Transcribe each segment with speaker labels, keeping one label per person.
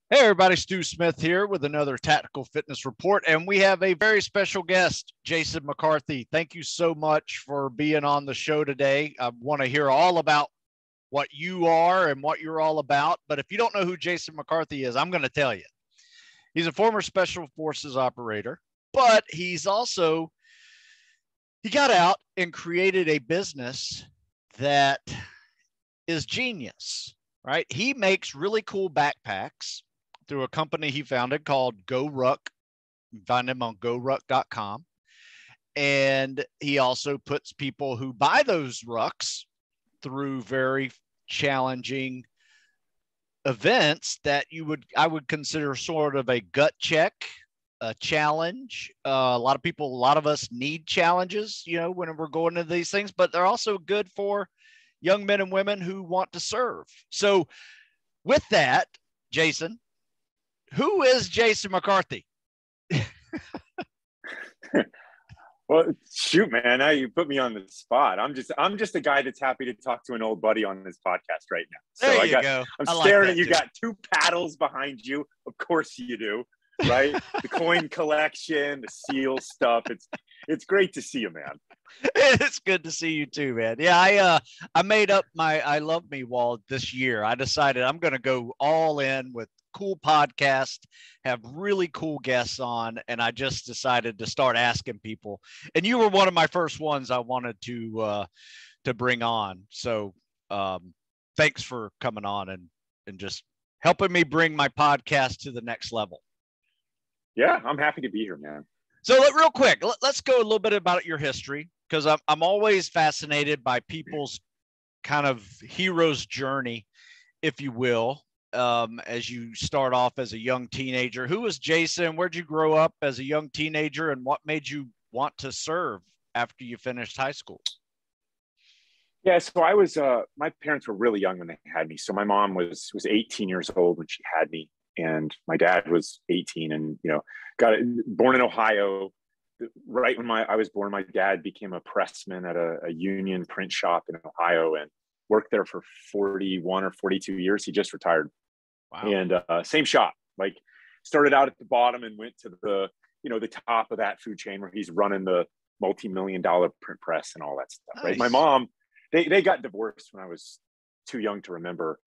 Speaker 1: Hey everybody, Stu Smith here with another Tactical Fitness Report, and we have a very special guest, Jason McCarthy. Thank you so much for being on the show today. I want to hear all about what you are and what you're all about, but if you don't know who Jason McCarthy is, I'm going to tell you. He's a former Special Forces operator, but he got out and created a business that is genius, right? He makes really cool backpacks through a company he founded called GoRuck. You can find him on GoRuck.com. And he also puts people who buy those rucks through very challenging events that I would consider sort of a gut check, a challenge. A lot of us need challenges, when we're going into these things, but they're also good for young men and women who want to serve. So with that, Jason, who is Jason McCarthy?
Speaker 2: Well, shoot, man, now you put me on the spot. I'm just a guy that's happy to talk to an old buddy on this podcast right now. So
Speaker 1: there you go.
Speaker 2: I'm staring at you. Got two paddles behind you. Of course you do, right? The coin collection, the seal stuff. It's great to see you, man.
Speaker 1: It's good to see you too, man. Yeah, I made up my I Love Me wall this year. I decided I'm going to go all in with cool podcast, have really cool guests on, and I just decided to start asking people. And you were one of my first ones I wanted to bring on. So thanks for coming on and just helping me bring my podcast to the next level.
Speaker 2: Yeah, I'm happy to be here, man.
Speaker 1: So real quick, let's go a little bit about your history, because I'm always fascinated by people's kind of hero's journey, if you will. As you start off as a young teenager, who was Jason? Where'd you grow up as a young teenager, and what made you want to serve after you finished high school?
Speaker 2: Yeah, so I was, my parents were really young when they had me. So my mom was 18 years old when she had me, and my dad was 18, and born in Ohio. Right when I was born, my dad became a pressman at a union print shop in Ohio and worked there for 41 or 42 years. He just retired. Wow. And same shop, like started out at the bottom and went to the top of that food chain where he's running the multi-million-dollar print press and all that stuff. Nice. Right. My mom, they got divorced when I was too young to remember.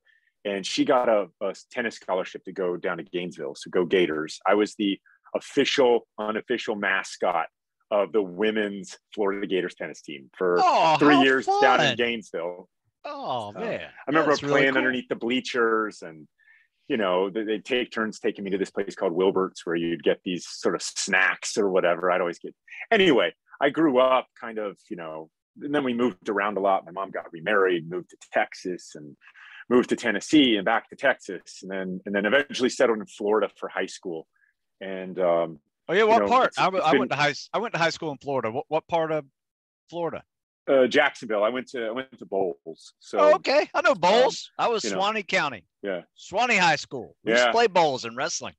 Speaker 2: And she got a tennis scholarship to go down to Gainesville. So go Gators. I was the unofficial mascot of the women's Florida Gators tennis team for 3 years down in Gainesville.
Speaker 1: Oh, man.
Speaker 2: I remember playing underneath the bleachers, and, they'd take turns taking me to this place called Wilbert's where you'd get these sort of snacks or whatever. I'd always get. Anyway, I grew up kind of, and then we moved around a lot. My mom got remarried, moved to Texas, and moved to Tennessee and back to Texas. And then eventually settled in Florida for high school. And,
Speaker 1: what part? I went to high school in Florida. What part of Florida?
Speaker 2: Jacksonville. I went to Bowles.
Speaker 1: So okay, I know Bowles. I was Suwannee County.
Speaker 2: Yeah,
Speaker 1: Suwannee High School. We used to play bowls in wrestling.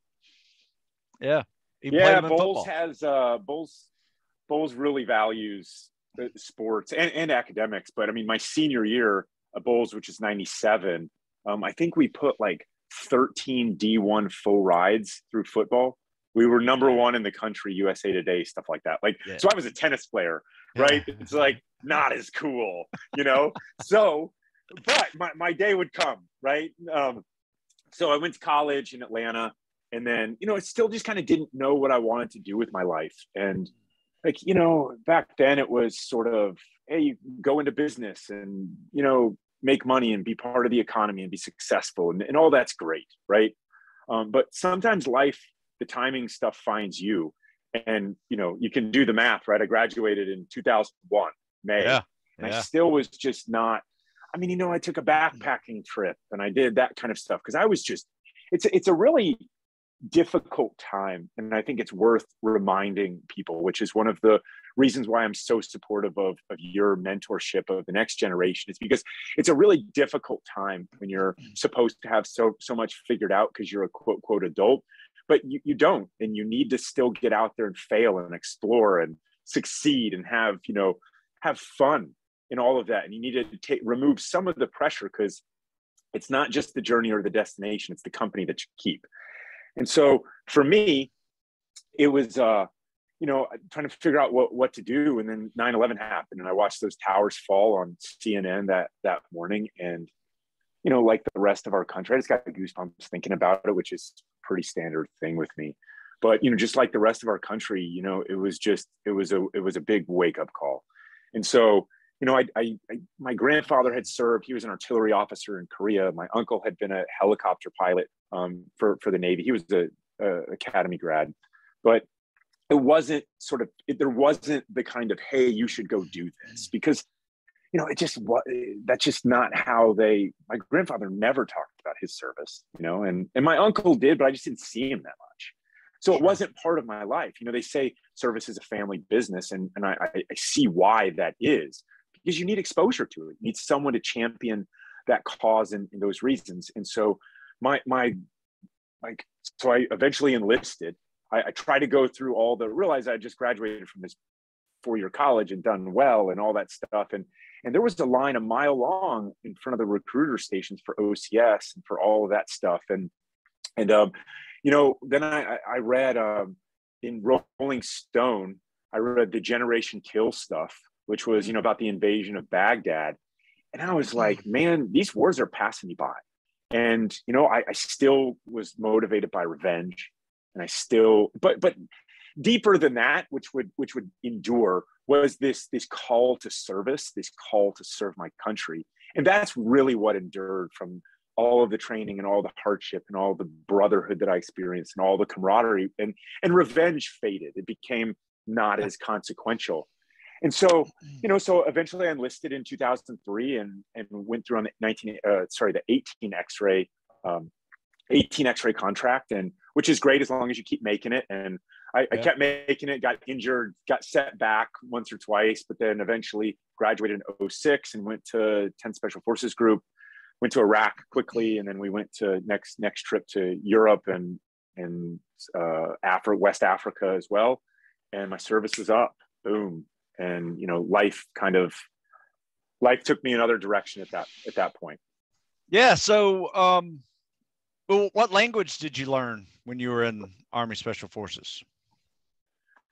Speaker 1: Yeah,
Speaker 2: Bowles has Bowles really values sports and academics. But I mean, my senior year at Bowles, which is '97, I think we put like 13 D1 full rides through football. We were number one in the country, USA Today, stuff like that. So I was a tennis player, right? It's like not as cool, So, but my day would come, right? So I went to college in Atlanta, and then, I still just kind of didn't know what I wanted to do with my life. And back then it was sort of, hey, you go into business and, make money and be part of the economy and be successful. And all that's great, right? But sometimes life, the timing stuff finds you, and you can do the math, right? I graduated in 2001 May, and I still was just not. I mean, I took a backpacking trip and I did that kind of stuff because I was just. It's a really difficult time, and I think it's worth reminding people, which is one of the reasons why I'm so supportive of your mentorship of the next generation, is because it's a really difficult time when you're supposed to have so much figured out because you're a quote adult. But you don't, and you need to still get out there and fail and explore and succeed and have fun in all of that. And you need to remove some of the pressure, because it's not just the journey or the destination, it's the company that you keep. And so for me, it was, trying to figure out what to do. And then 9/11 happened, and I watched those towers fall on CNN that morning. And, like the rest of our country, I just got goosebumps thinking about it, which is a pretty standard thing with me. But, just like the rest of our country, it was a big wake up call. And so, my grandfather had served. He was an artillery officer in Korea. My uncle had been a helicopter pilot for the Navy. He was a academy grad, but it wasn't there wasn't the kind of, hey, you should go do this, because that's just not how my grandfather never talked about his service, and my uncle did, but I just didn't see him that much. So it wasn't part of my life. They say service is a family business, and I see why that is, because you need exposure to it. You need someone to champion that cause and those reasons. And so so I eventually enlisted. I tried to go through realized I just graduated from this 4-year college and done well and all that stuff. And there was a line a mile long in front of the recruiter stations for OCS and for all of that stuff. And then I read in Rolling Stone, I read the Generation Kill stuff, which was, about the invasion of Baghdad. And I was like, man, these wars are passing me by. And, I still was motivated by revenge. And I still, but deeper than that, which would endure, was this call to service, this call to serve my country. And that's really what endured from all of the training and all the hardship and all the brotherhood that I experienced and all the camaraderie, and revenge faded. It became not as consequential. And so, so eventually I enlisted in 2003 and went through on the 18 X-ray contract, and which is great as long as you keep making it. And I kept making it, got injured, got set back once or twice, but then eventually graduated in 2006 and went to 10th Special Forces Group, went to Iraq quickly. And then we went to next trip to Europe and West Africa as well. And my service was up, boom. And, life took me another direction at that point. Yeah.
Speaker 1: So, well, what language did you learn when you were in Army Special Forces?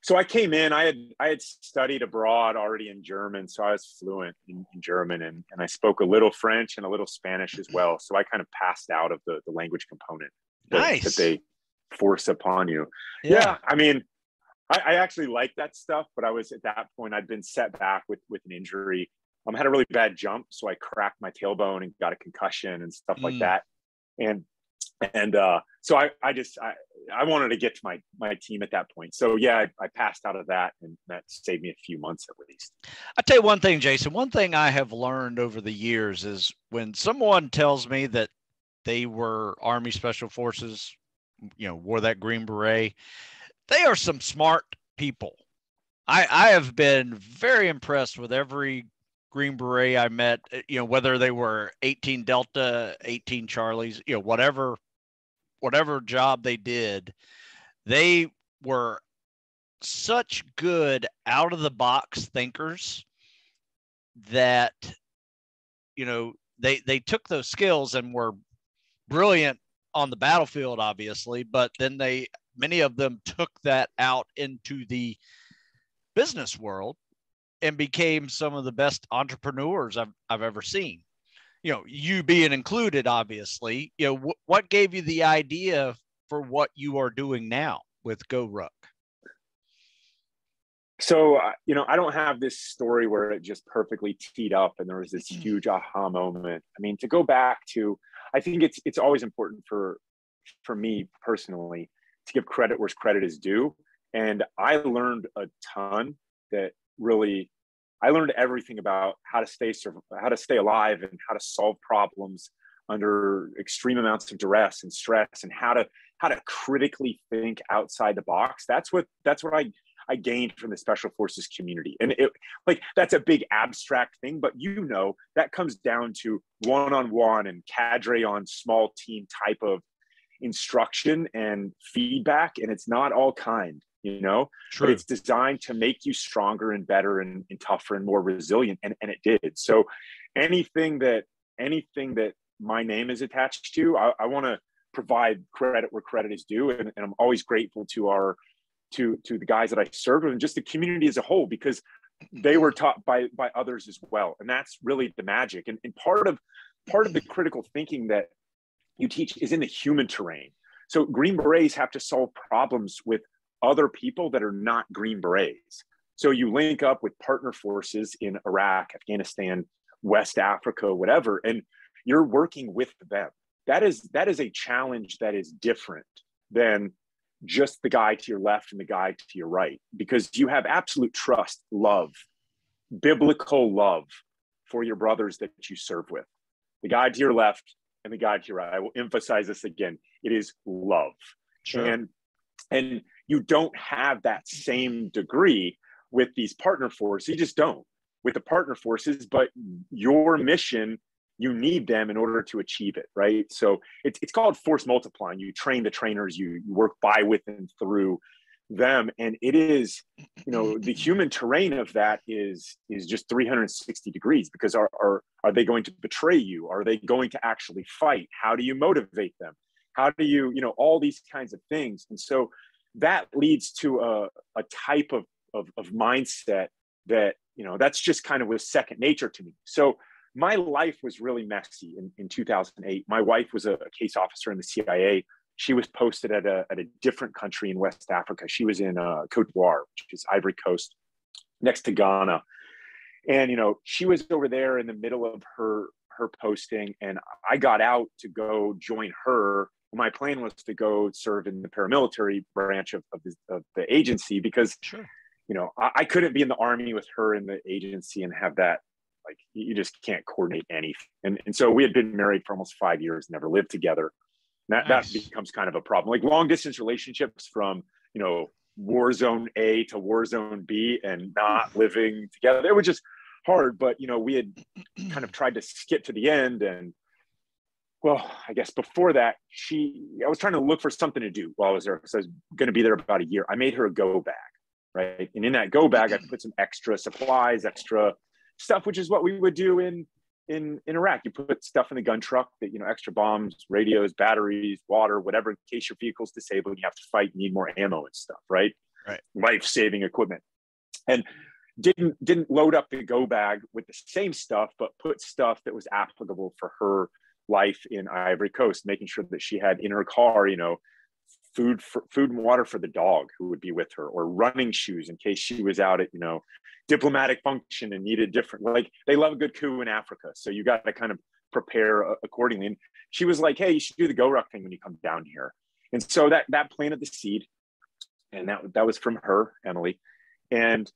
Speaker 2: So I came in, I had studied abroad already in German. So I was fluent in German, and I spoke a little French and a little Spanish as well. So I kind of passed out of the language component that they force upon you. Yeah. I mean, I actually like that stuff, but I was at that point, I'd been set back with an injury. I had a really bad jump. So I cracked my tailbone and got a concussion and stuff like that. And so I wanted to get to my team at that point. So yeah, I passed out of that, and that saved me a few months at least.
Speaker 1: I'll tell you one thing, Jason. One thing I have learned over the years is when someone tells me that they were Army Special Forces, wore that Green Beret, they are some smart people. I have been very impressed with every Green Beret I met, whether they were 18 Delta, 18 Charlies, whatever job they did, they were such good out of the box thinkers that, they took those skills and were brilliant on the battlefield, obviously, but then many of them took that out into the business world and became some of the best entrepreneurs I've ever seen. You being included, obviously. What gave you the idea for what you are doing now with GoRuck?
Speaker 2: So, I don't have this story where it just perfectly teed up and there was this huge aha moment. I mean, to go back to, I think it's always important for me personally to give credit where credit is due. And I learned a ton that really, I learned everything about how to stay alive and how to solve problems under extreme amounts of duress and stress, and how to critically think outside the box. That's what I gained from the Special Forces community. And that's a big abstract thing, but that comes down to one-on-one and cadre on small team type of instruction and feedback. And it's not all kind,
Speaker 1: True.
Speaker 2: But it's designed to make you stronger and better and tougher and more resilient. And it did. So anything that my name is attached to, I want provide credit where credit is due. And I'm always grateful to the guys that I served with and just the community as a whole, because they were taught by others as well. And that's really the magic. And part of the critical thinking that you teach is in the human terrain. So Green Berets have to solve problems with other people that are not Green Berets. So you link up with partner forces in Iraq, Afghanistan, West Africa, whatever, and you're working with them. That is a challenge that is different than just the guy to your left and the guy to your right, because you have absolute trust, love, biblical love for your brothers that you serve with. The guy to your left and the guy to your right. I will emphasize this again. It is love.
Speaker 1: Sure.
Speaker 2: And you don't have that same degree with these partner forces. You just don't with the partner forces, but your mission, you need them in order to achieve it, right? So it's called force multiplying. You train the trainers, you work by, with, and through them. And it is, the human terrain of that is just 360 degrees, because are they going to betray you? Are they going to actually fight? How do you motivate them? How do you, all these kinds of things. And so that leads to a type of mindset that, that's just kind of was second nature to me. So my life was really messy in 2008. My wife was a case officer in the CIA. She was posted at a different country in West Africa. She was in Cote d'Ivoire, which is Ivory Coast, next to Ghana. And, she was over there in the middle of her posting, and I got out to go join her. My plan was to go serve in the paramilitary branch of the agency, because,
Speaker 1: sure,
Speaker 2: I couldn't be in the Army with her in the agency and have that. Like, you just can't coordinate anything. And so we had been married for almost 5 years, never lived together. That becomes kind of a problem. Like long distance relationships from, war zone A to war zone B and not living together. It was just hard, but, we had kind of tried to skip to the end. And well, I guess before that, I was trying to look for something to do while I was there, because I was going to be there about a year. I made her a go bag, right? And in that go bag, I put some extra supplies, extra stuff, which is what we would do in Iraq. You put stuff in the gun truck that, extra bombs, radios, batteries, water, whatever, in case your vehicle's disabled, you have to fight, you need more ammo and stuff, right?
Speaker 1: Right.
Speaker 2: Life-saving equipment. And didn't load up the go bag with the same stuff, but put stuff that was applicable for her life in Ivory Coast, making sure that she had in her car, food and water for the dog who would be with her, or running shoes in case she was out at, diplomatic function and needed different, like they love a good coup in Africa. So you got to kind of prepare accordingly. And she was like, hey, you should do the GoRuck thing when you come down here. And so that planted the seed. And that was from her, Emily. And,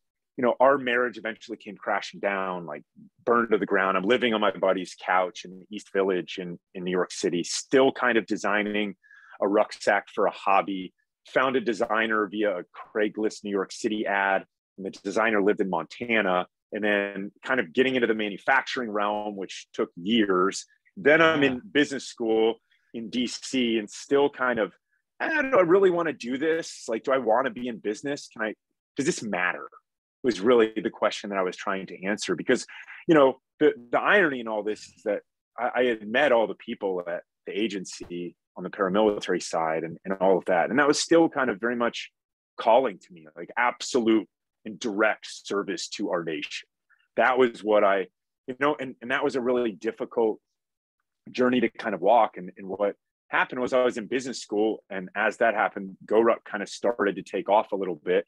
Speaker 2: our marriage eventually came crashing down, like burned to the ground. I'm living on my buddy's couch in the East Village in New York City, still kind of designing a rucksack for a hobby. Found a designer via a Craigslist New York City ad. And the designer lived in Montana, and then kind of getting into the manufacturing realm, which took years. Then I'm in business school in DC, and still kind of, I don't know, I really want to do this. Like, do I want to be in business? Does this matter? Was really the question that I was trying to answer, because, the irony in all this is that I had met all the people at the agency on the paramilitary side and all of that. And that was still kind of very much calling to me, like absolute and direct service to our nation. That was what and that was a really difficult journey to kind of walk. And what happened was I was in business school, and as that happened, GoRuck kind of started to take off a little bit.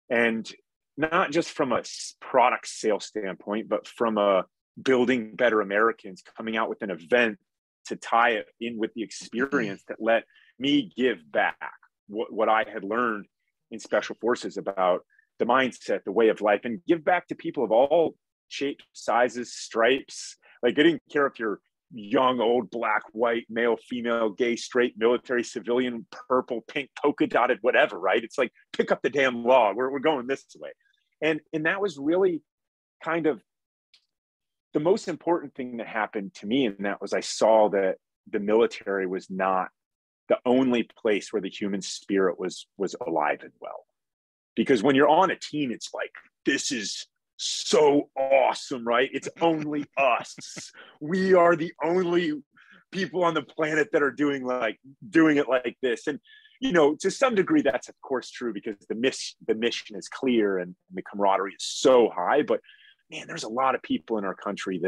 Speaker 2: And not just from a product sales standpoint, but from a building better Americans, coming out with an event to tie it in with the experience that let me give back what I had learned in special forces about the mindset, the way of life, and give back to people of all shapes, sizes, stripes. Like, I didn't care if you're young, old, black, white, male, female, gay, straight, military, civilian, purple, pink, polka dotted, whatever, right? It's like, pick up the damn log. We're going this way. And that was really kind of the most important thing that happened to me. And that was, I saw that the military was not the only place where the human spirit was alive and well. Because when you're on a team, it's like, this is so awesome, right? It's only us. We are the only people on the planet that are doing it like this. And, to some degree, that's of course true because the mission is clear and the camaraderie is so high. But man, there's a lot of people in our country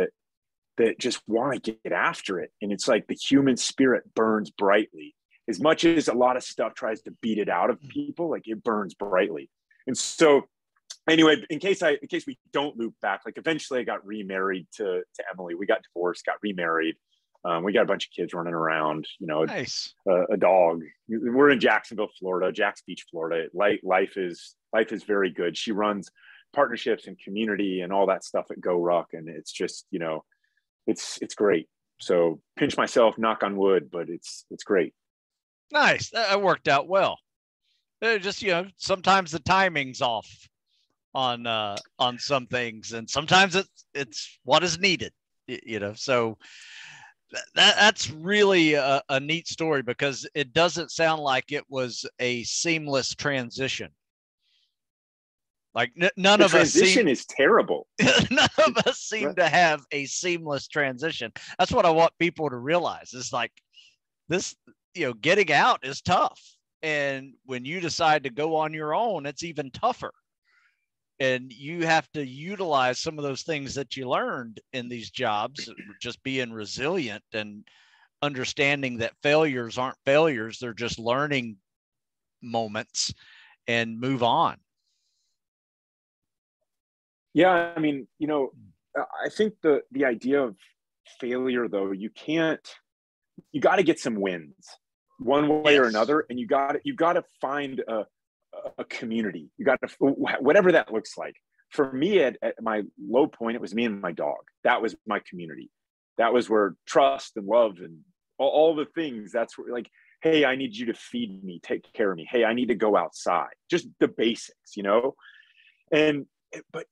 Speaker 2: that just want to get after it. And it's like the human spirit burns brightly. As much as a lot of stuff tries to beat it out of people, like it burns brightly. And so anyway, in case we don't loop back, like eventually I got remarried to Emily. We got divorced, got remarried. We got a bunch of kids running around,
Speaker 1: Nice.
Speaker 2: A dog. We're in Jacksonville, Florida, Jacks Beach, Florida. Life is very good. She runs partnerships and community and all that stuff at GoRuck. And it's just, it's great. So pinch myself, knock on wood, but it's great.
Speaker 1: Nice. That worked out well. Just, sometimes the timing's off on some things, and sometimes it's what is needed, so that's really a neat story because it doesn't sound like it was a seamless transition. Like none of us
Speaker 2: transition is terrible.
Speaker 1: None of us seem to have a seamless transition. That's what I want people to realize. It's like this, getting out is tough. And when you decide to go on your own, it's even tougher. And you have to utilize some of those things that you learned in these jobs, just being resilient and understanding that failures aren't failures. They're just learning moments, and move on.
Speaker 2: Yeah. I mean, I think the idea of failure though, you got to get some wins one way or another. And you got to find a community. You got to, whatever that looks like. For me, at my low point, it was me and my dog. That was my community. That was where trust and love and all the things, that's where, like, hey, I need you to feed me, take care of me. Hey, I need to go outside. Just the basics, but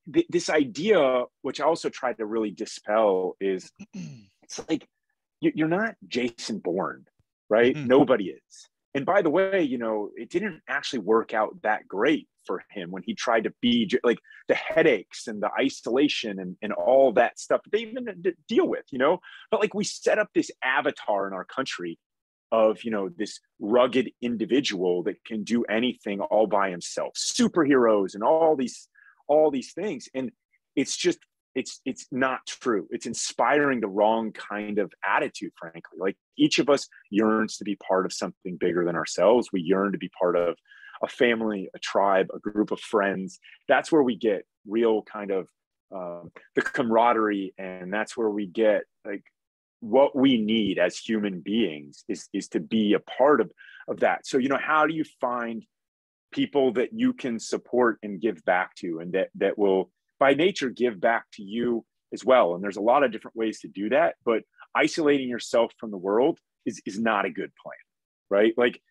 Speaker 2: this idea, which I also tried to really dispel, is it's like, you're not Jason Bourne, right? Mm-hmm. Nobody is. And by the way, it didn't actually work out that great for him when he tried to be like the headaches and the isolation and all that stuff that they even deal with, but like we set up this avatar in our country of, this rugged individual that can do anything all by himself, superheroes and all these things. And it's just, it's not true. It's inspiring the wrong kind of attitude, frankly. Like each of us yearns to be part of something bigger than ourselves. We yearn to be part of a family, a tribe, a group of friends. That's where we get real kind of the camaraderie. And that's where we get like what we need as human beings is to be a part of that. So, how do you find people that you can support and give back to, and that will by nature give back to you as well? And there's a lot of different ways to do that, but isolating yourself from the world is not a good plan, right? Like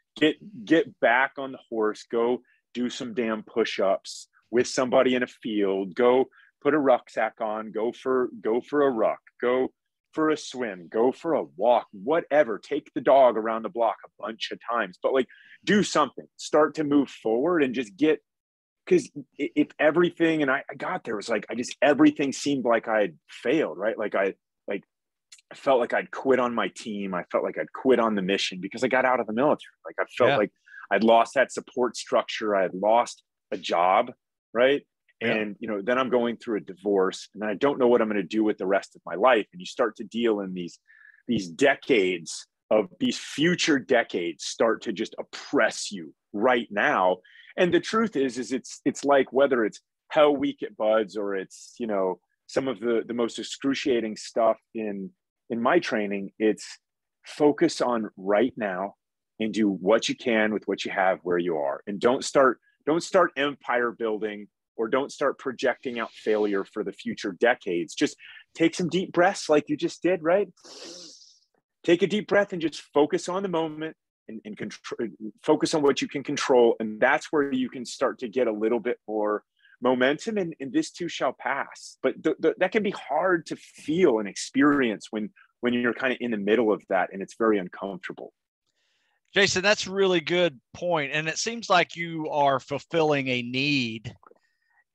Speaker 2: get back on the horse, go do some damn push-ups with somebody in a field, go put a rucksack on, go for a ruck, go for a swim, go for a walk, whatever, take the dog around the block a bunch of times, but like do something, start to move forward and just get, because if everything, and I got there, was like, everything seemed like I had failed, right? Like I felt like I'd quit on my team. I felt like I'd quit on the mission because I got out of the military. Like I felt like I'd lost that support structure. I had lost a job, right? Yeah. And, then I'm going through a divorce and I don't know what I'm going to do with the rest of my life. And you start to deal in these decades of these future decades start to just oppress you right now. And the truth is it's like whether it's Hell Week at Buds or it's, some of the most excruciating stuff in my training, it's focus on right now and do what you can with what you have where you are. And don't start empire building or don't start projecting out failure for the future decades. Just take some deep breaths like you just did, right? Take a deep breath and just focus on the moment and focus on what you can control. And that's where you can start to get a little bit more momentum, and this too shall pass. But that can be hard to feel and experience when you're kind of in the middle of that, and it's very uncomfortable.
Speaker 1: Jason, that's a really good point. And it seems like you are fulfilling a need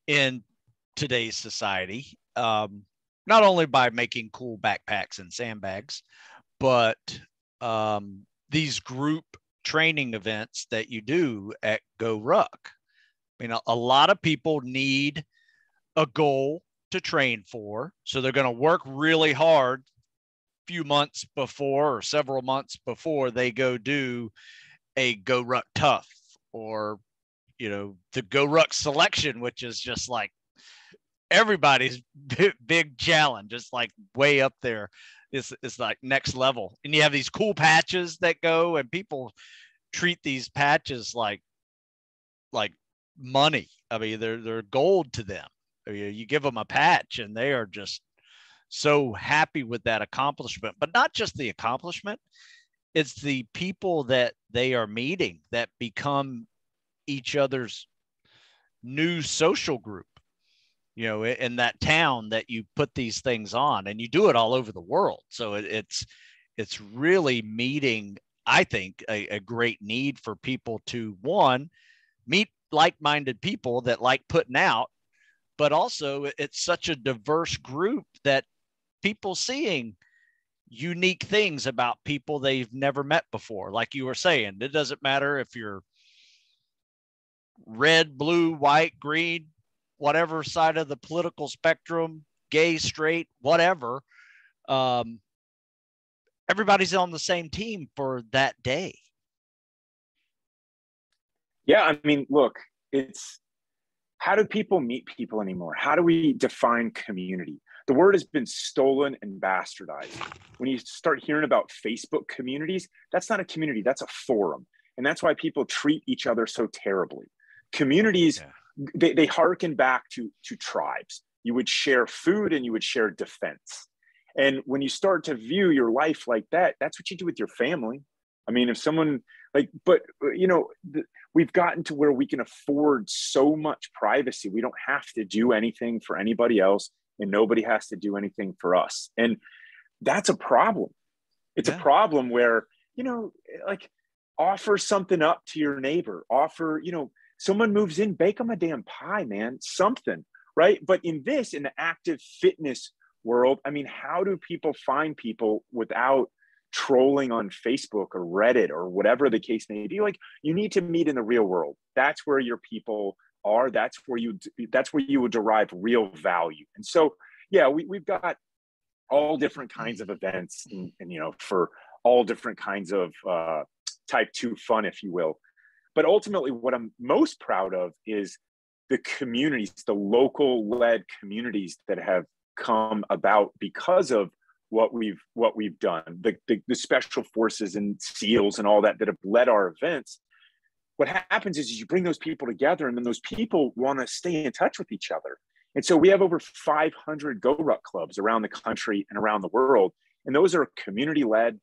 Speaker 1: in today's society, not only by making cool backpacks and sandbags, but these group training events that you do at GoRuck, I mean, a lot of people need a goal to train for. So they're going to work really hard a few months before or several months before they go do a GoRuck Tough or, the GoRuck Selection, which is just like everybody's big challenge. It's like way up there. It's like next level. And you have these cool patches that go, and people treat these patches like money. I mean, they're gold to them. You give them a patch and they are just so happy with that accomplishment. But not just the accomplishment, it's the people that they are meeting that become each other's new social group, in that town that you put these things on, and you do it all over the world. So it's really meeting, I think, a great need for people to, one, meet like-minded people that like putting out, but also it's such a diverse group that people seeing unique things about people they've never met before. Like you were saying, it doesn't matter if you're red, blue, white, green, whatever side of the political spectrum, gay, straight, whatever. Everybody's on the same team for that day.
Speaker 2: Yeah, I mean, look, it's how do people meet people anymore? How do we define community? The word has been stolen and bastardized. When you start hearing about Facebook communities, that's not a community, that's a forum. And that's why people treat each other so terribly. Communities, they harken back to tribes. You would share food and you would share defense. And when you start to view your life like that, that's what you do with your family. I mean, if someone we've gotten to where we can afford so much privacy. We don't have to do anything for anybody else, and nobody has to do anything for us. And that's a problem. It's a problem where, offer something up to your neighbor, someone moves in, bake them a damn pie, man, something, right? But in the active fitness world, I mean, how do people find people without trolling on Facebook or Reddit or whatever the case may be? Like, you need to meet in the real world. That's where your people are. That's where you would derive real value. And so, yeah, we've got all different kinds of events and for all different kinds of type 2 fun, if you will. But ultimately, what I'm most proud of is the communities, the local led communities that have come about because of what we've done, the special forces and SEALs and all that have led our events. What happens is you bring those people together, and then those people want to stay in touch with each other. And so we have over 500 GoRuck clubs around the country and around the world. And those are community-led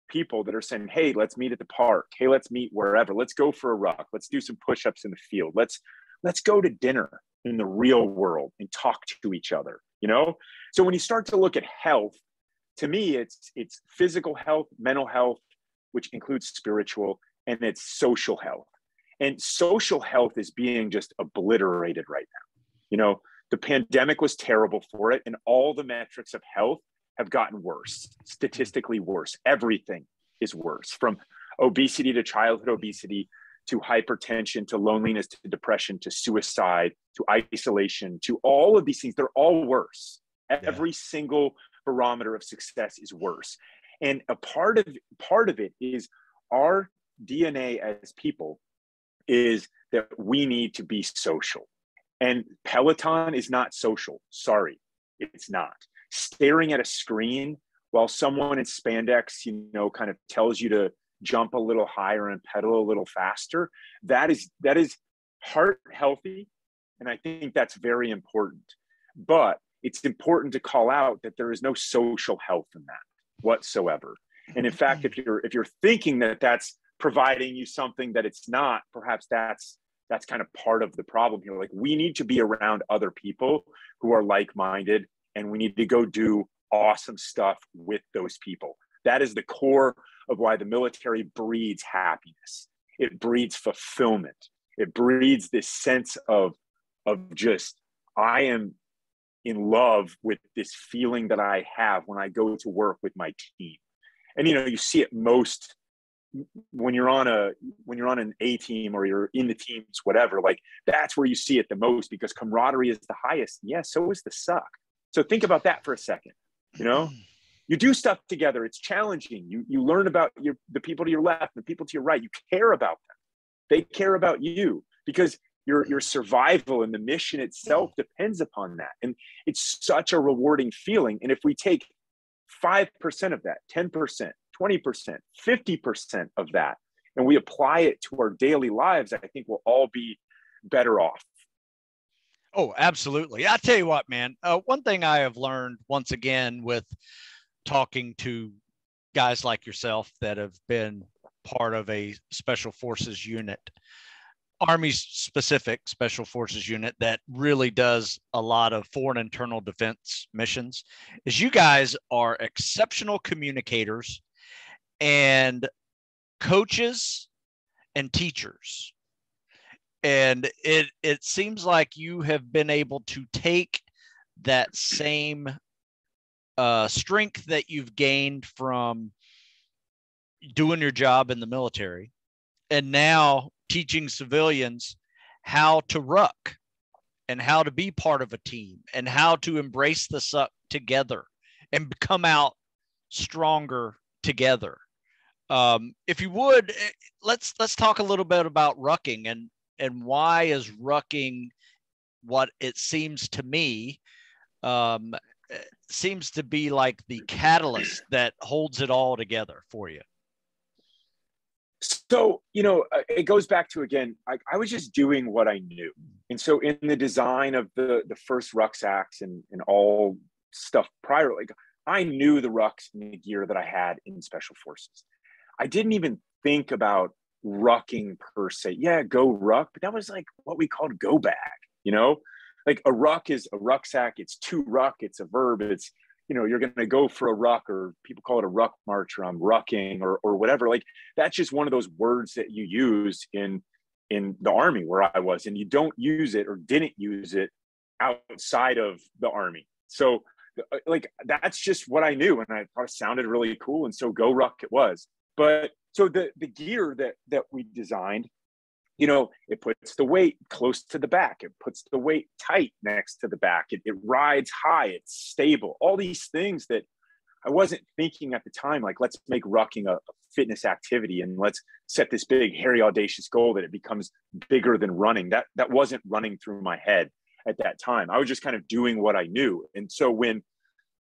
Speaker 2: people that are saying, hey, let's meet at the park. Hey, let's meet wherever. Let's go for a ruck. Let's do some push-ups in the field. Let's go to dinner in the real world and talk to each other, So when you start to look at health, to me, it's physical health, mental health, which includes spiritual, and it's social health. And social health is being just obliterated right now. The pandemic was terrible for it, and all the metrics of health have gotten worse, statistically worse. Everything is worse, from obesity to childhood obesity, to hypertension, to loneliness, to depression, to suicide, to isolation, to all of these things. They're all worse. Every single barometer of success is worse. And a part of it is our DNA as people is that we need to be social. And Peloton is not social. Sorry, it's not. Staring at a screen while someone in spandex, kind of tells you to jump a little higher and pedal a little faster, that is heart healthy. And I think that's very important. But it's important to call out that there is no social health in that whatsoever. And in fact, if you're thinking that that's providing you something that it's not, perhaps that's kind of part of the problem here. Like, we need to be around other people who are like-minded, and we need to go do awesome stuff with those people. That is the core of why the military breeds happiness. It breeds fulfillment. It breeds this sense of just, I am in love with this feeling that I have when I go to work with my team. And, you see it most when you're on an A team or you're in the teams, whatever, like that's where you see it the most, because camaraderie is the highest. Yeah. So is the suck. So think about that for a second. You do stuff together. It's challenging. You learn about the people to your left, the people to your right. You care about them. They care about you, because your survival and the mission itself depends upon that. And it's such a rewarding feeling. And if we take 5% of that, 10%, 20%, 50% of that, and we apply it to our daily lives, I think we'll all be better off.
Speaker 1: Oh, absolutely. I tell you what, man, one thing I have learned once again with talking to guys like yourself that have been part of a special forces unit, Army specific special forces unit that really does a lot of foreign internal defense missions, is you guys are exceptional communicators and coaches and teachers. And it seems like you have been able to take that same strength that you've gained from doing your job in the military, and now teaching civilians how to ruck and how to be part of a team and how to embrace the suck together and come out stronger together. If you would, let's talk a little bit about rucking and why is rucking what it seems to me seems to be like the catalyst that holds it all together for you.
Speaker 2: So, it goes back to, again, I was just doing what I knew. And so in the design of the first rucksacks and all stuff prior, like I knew the rucks and the gear that I had in special forces. I didn't even think about rucking per se. Yeah, GoRuck, but that was like what we called go bag, like a ruck is a rucksack. It's to ruck. It's a verb. It's, you're going to go for a ruck, or people call it a ruck march, or I'm rucking or whatever. Like that's just one of those words that you use in the Army where I was, and you don't use it or didn't use it outside of the Army. So like, that's just what I knew. And I thought it sounded really cool. And so GoRuck it was. But so the gear that we designed, it puts the weight close to the back. It puts the weight tight next to the back. It rides high. It's stable. All these things that I wasn't thinking at the time, like, let's make rucking a fitness activity and let's set this big, hairy, audacious goal that it becomes bigger than running. That wasn't running through my head at that time. I was just kind of doing what I knew. And so when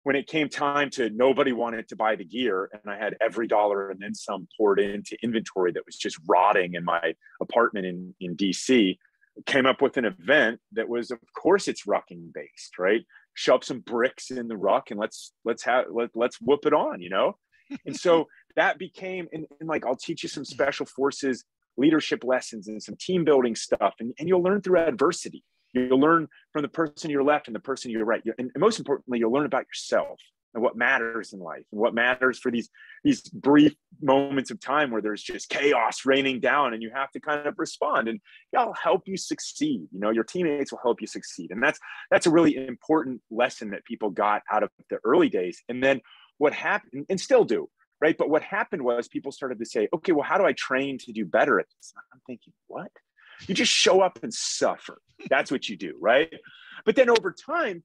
Speaker 2: it came time to, nobody wanted to buy the gear, and I had every dollar and then some poured into inventory that was just rotting in my apartment in DC, came up with an event that was, of course, it's rucking based, right? Shove some bricks in the ruck and let's whoop it on, And so that became, and like, I'll teach you some special forces leadership lessons and some team building stuff, and you'll learn through adversity. You'll learn from the person to your left and the person to your right. And most importantly, you'll learn about yourself and what matters in life and what matters for these brief moments of time where there's just chaos raining down and you have to kind of respond, and that'll help you succeed. Your teammates will help you succeed. And that's a really important lesson that people got out of the early days. And then what happened, and still do, right? But what happened was people started to say, okay, well, how do I train to do better at this? And I'm thinking, what? You just show up and suffer. That's what you do, right? But then over time,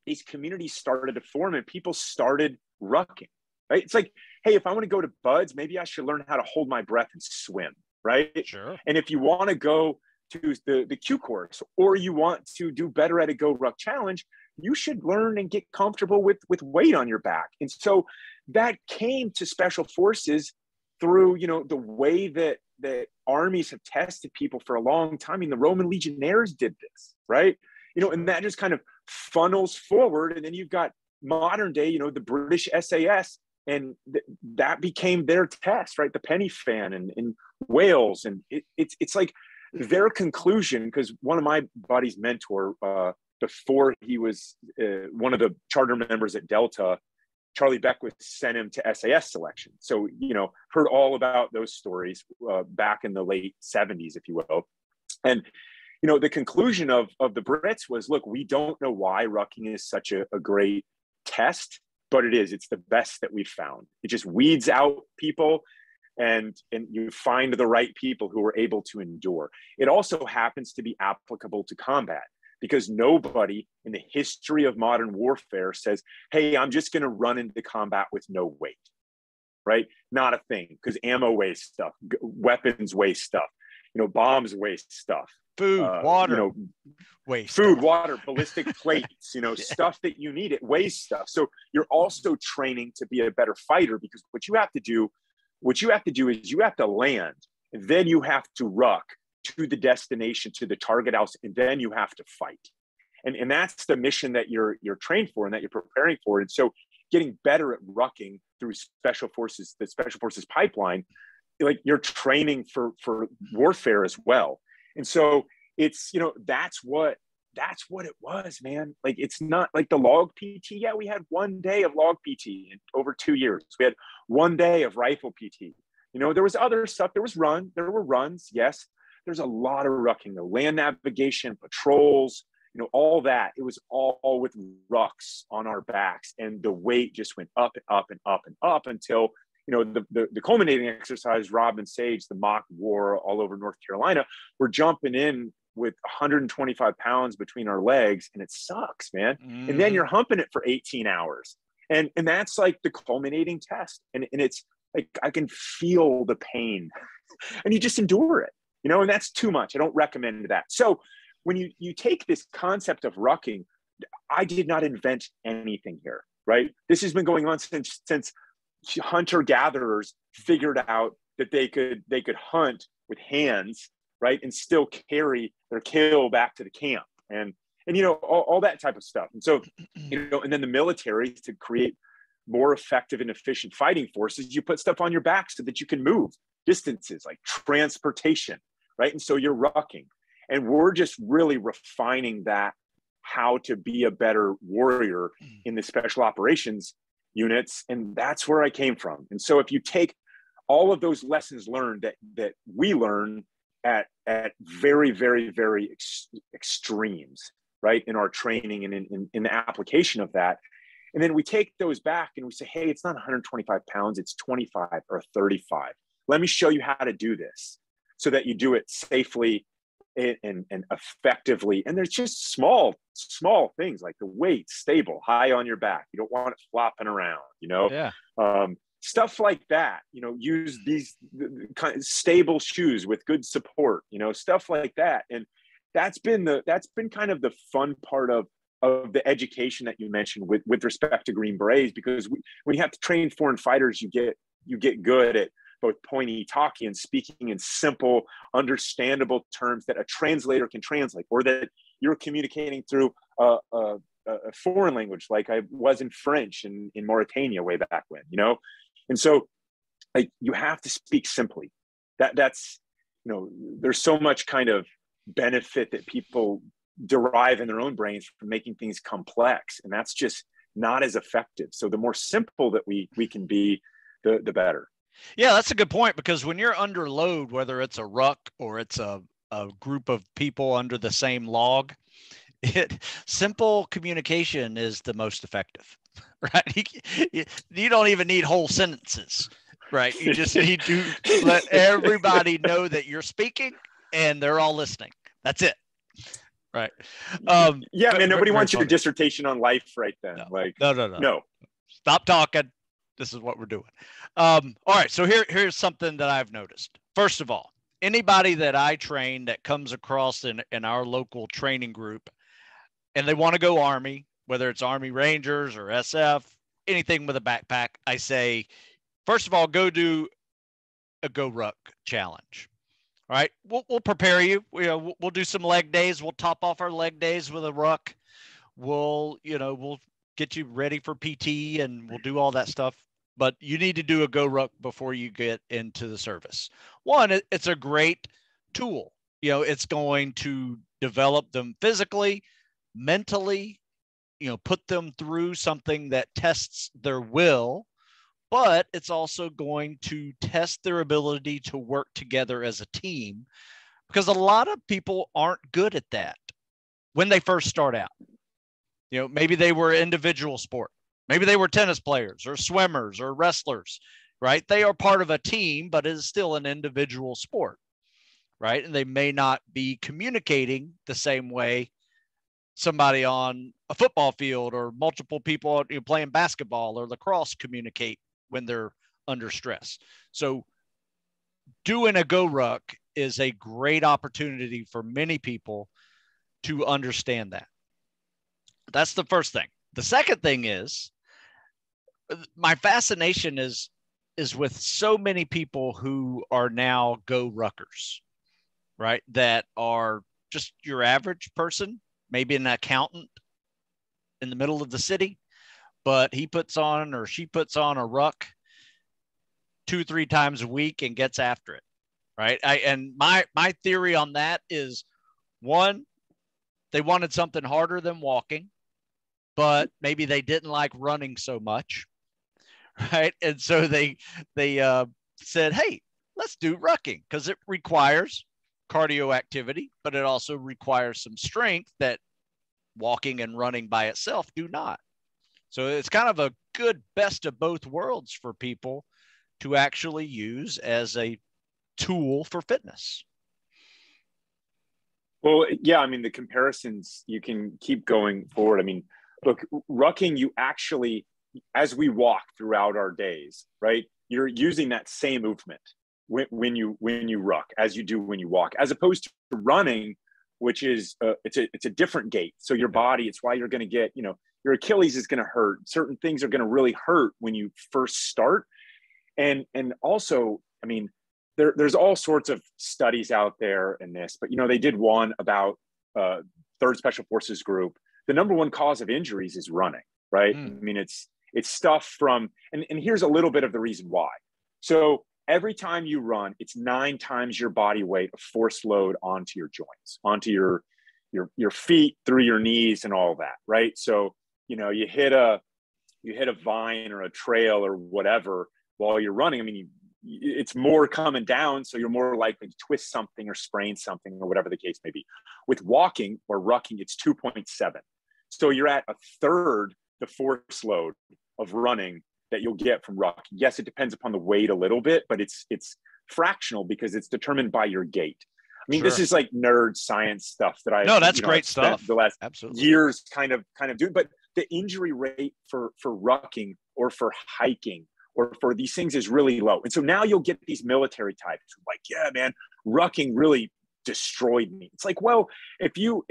Speaker 2: these communities started to form and people started rucking, right? It's like, hey, if I want to go to Buds, maybe I should learn how to hold my breath and swim, right?
Speaker 1: Sure.
Speaker 2: And if you want to go to the Q course, or you want to do better at a GoRuck challenge, you should learn and get comfortable with weight on your back. And so that came to special forces through, the way that armies have tested people for a long time. I mean, the Roman legionnaires did this, right? And that just kind of funnels forward. And then you've got modern day, the British SAS, and that became their test, right? The penny fan in Wales. And it's like their conclusion, because one of my buddy's mentor, before he was one of the charter members at Delta, Charlie Beckwith sent him to SAS selection. So, heard all about those stories back in the late 70s, if you will. And, the conclusion of the Brits was, look, we don't know why rucking is such a great test, but it's the best that we've found. It just weeds out people, and you find the right people who are able to endure. It also happens to be applicable to combat, because nobody in the history of modern warfare says, hey, I'm just going to run into combat with no weight, right? Not a thing, because ammo weighs stuff, weapons weigh stuff, bombs weigh stuff.
Speaker 1: Food, water, waste.
Speaker 2: Food, water, ballistic plates, stuff that you need, it weighs stuff. So you're also training to be a better fighter, because what you have to do is you have to land, and then you have to ruck to the destination, to the target house, and then you have to fight. And that's the mission that you're trained for and that you're preparing for. And so getting better at rucking through the special forces pipeline, like you're training for warfare as well. And so it's, that's what it was, man. Like, it's not like the log PT. Yeah, we had 1 day of log PT in over 2 years. We had 1 day of rifle PT. There was other stuff. There were runs. Yes. There's a lot of rucking, the land navigation, patrols, all that. It was all with rucks on our backs, and the weight just went up and up and up and up until, the culminating exercise, Rob and Sage, the mock war all over North Carolina, we're jumping in with 125 pounds between our legs, and it sucks, man. Mm. And then you're humping it for 18 hours. And that's like the culminating test. And it's like, I can feel the pain, and you just endure it. And that's too much. I don't recommend that. So when you take this concept of rucking, I did not invent anything here, right? This has been going on since hunter-gatherers figured out that they could hunt with hands, right, and still carry their kill back to the camp, and all that type of stuff. And so, and then the military, to create more effective and efficient fighting forces, you put stuff on your back so that you can move distances, like transportation, right? And so you're rucking, and we're just really refining that, how to be a better warrior in the special operations units. And that's where I came from. And so if you take all of those lessons learned that we learn at very, very, very extremes, right, in our training and in the application of that, and then we take those back and we say, hey, it's not 125 pounds, it's 25 or 35. Let me show you how to do this so that you do it safely and effectively. And there's just small things like the weight stable, high on your back. You don't want it flopping around,
Speaker 1: Yeah.
Speaker 2: Stuff like that. Use these kind of stable shoes with good support. Stuff like that. And that's been kind of the fun part of the education that you mentioned with respect to Green Berets, because when you have to train foreign fighters, you get good at both pointy talking and speaking in simple, understandable terms that a translator can translate, or that you're communicating through a foreign language, like I was in French in Mauritania way back when, And so, like, you have to speak simply. That's there's so much kind of benefit that people derive in their own brains from making things complex, and that's just not as effective. So the more simple that we can be, the better.
Speaker 1: Yeah, that's a good point, because when you're under load, whether it's a ruck or it's a group of people under the same log, simple communication is the most effective, right? You don't even need whole sentences, right? You just need to let everybody know that you're speaking and they're all listening. That's it. Right.
Speaker 2: Yeah, man, nobody wants your dissertation on life right then. No.
Speaker 1: Stop talking. This is what we're doing. All right. So here's something that I've noticed. First of all, anybody that I train that comes across in our local training group and they want to go Army, whether it's Army Rangers or SF, anything with a backpack, I say, first of all, go do a GoRuck challenge. All right. We'll prepare you. We'll do some leg days. We'll top off our leg days with a ruck. We'll get you ready for PT and we'll do all that stuff. But you need to do a GoRuck before you get into the service. One, it's a great tool. It's going to develop them physically, mentally, put them through something that tests their will, but it's also going to test their ability to work together as a team, because a lot of people aren't good at that when they first start out. Maybe they were individual sport. Maybe they were tennis players or swimmers or wrestlers, right? They are part of a team, but it is still an individual sport, right? And they may not be communicating the same way somebody on a football field or multiple people playing basketball or lacrosse communicate when they're under stress. So doing a GoRuck is a great opportunity for many people to understand that. That's the first thing. The second thing is my fascination is with so many people who are now GoRuckers, right? That are just your average person, maybe an accountant in the middle of the city, but he puts on or she puts on a ruck 2-3 times a week and gets after it, right? And my theory on that is, one, they wanted something harder than walking, but maybe they didn't like running so much, right? And so they said, hey, let's do rucking because it requires cardio activity, but it also requires some strength that walking and running by itself do not. So it's kind of a good best of both worlds for people to actually use as a tool for fitness.
Speaker 2: Well, yeah, I mean, the comparisons, you can keep going forward. I mean, look, rucking, you actually, as we walk throughout our days, right, you're using that same movement when you ruck as you do when you walk, as opposed to running, which is it's a different gait. So your body, it's why you're going to get, your Achilles is going to hurt. Certain things are going to really hurt when you first start. And also, I mean, there's all sorts of studies out there in this, but they did one about 3rd Special Forces Group. The number one cause of injuries is running, right? I mean, it's stuff from, and here's a little bit of the reason why. So every time you run, it's 9 times your body weight of force load onto your joints, onto your feet, through your knees, and all that, right? So you hit a vine or a trail or whatever while you're running. I mean, it's more coming down, so you're more likely to twist something or sprain something or whatever the case may be. With walking or rucking, it's 2.7. So you're at a third the force load of running that you'll get from rucking. Yes, it depends upon the weight a little bit, but it's fractional because it's determined by your gait. I mean, This is like nerd science stuff that
Speaker 1: that's great stuff.
Speaker 2: The last
Speaker 1: Absolutely.
Speaker 2: years kind of doing, but the injury rate for rucking or for hiking or for these things is really low. And so now you'll get these military types who are like, yeah, man, rucking really destroyed me. It's like, well, if you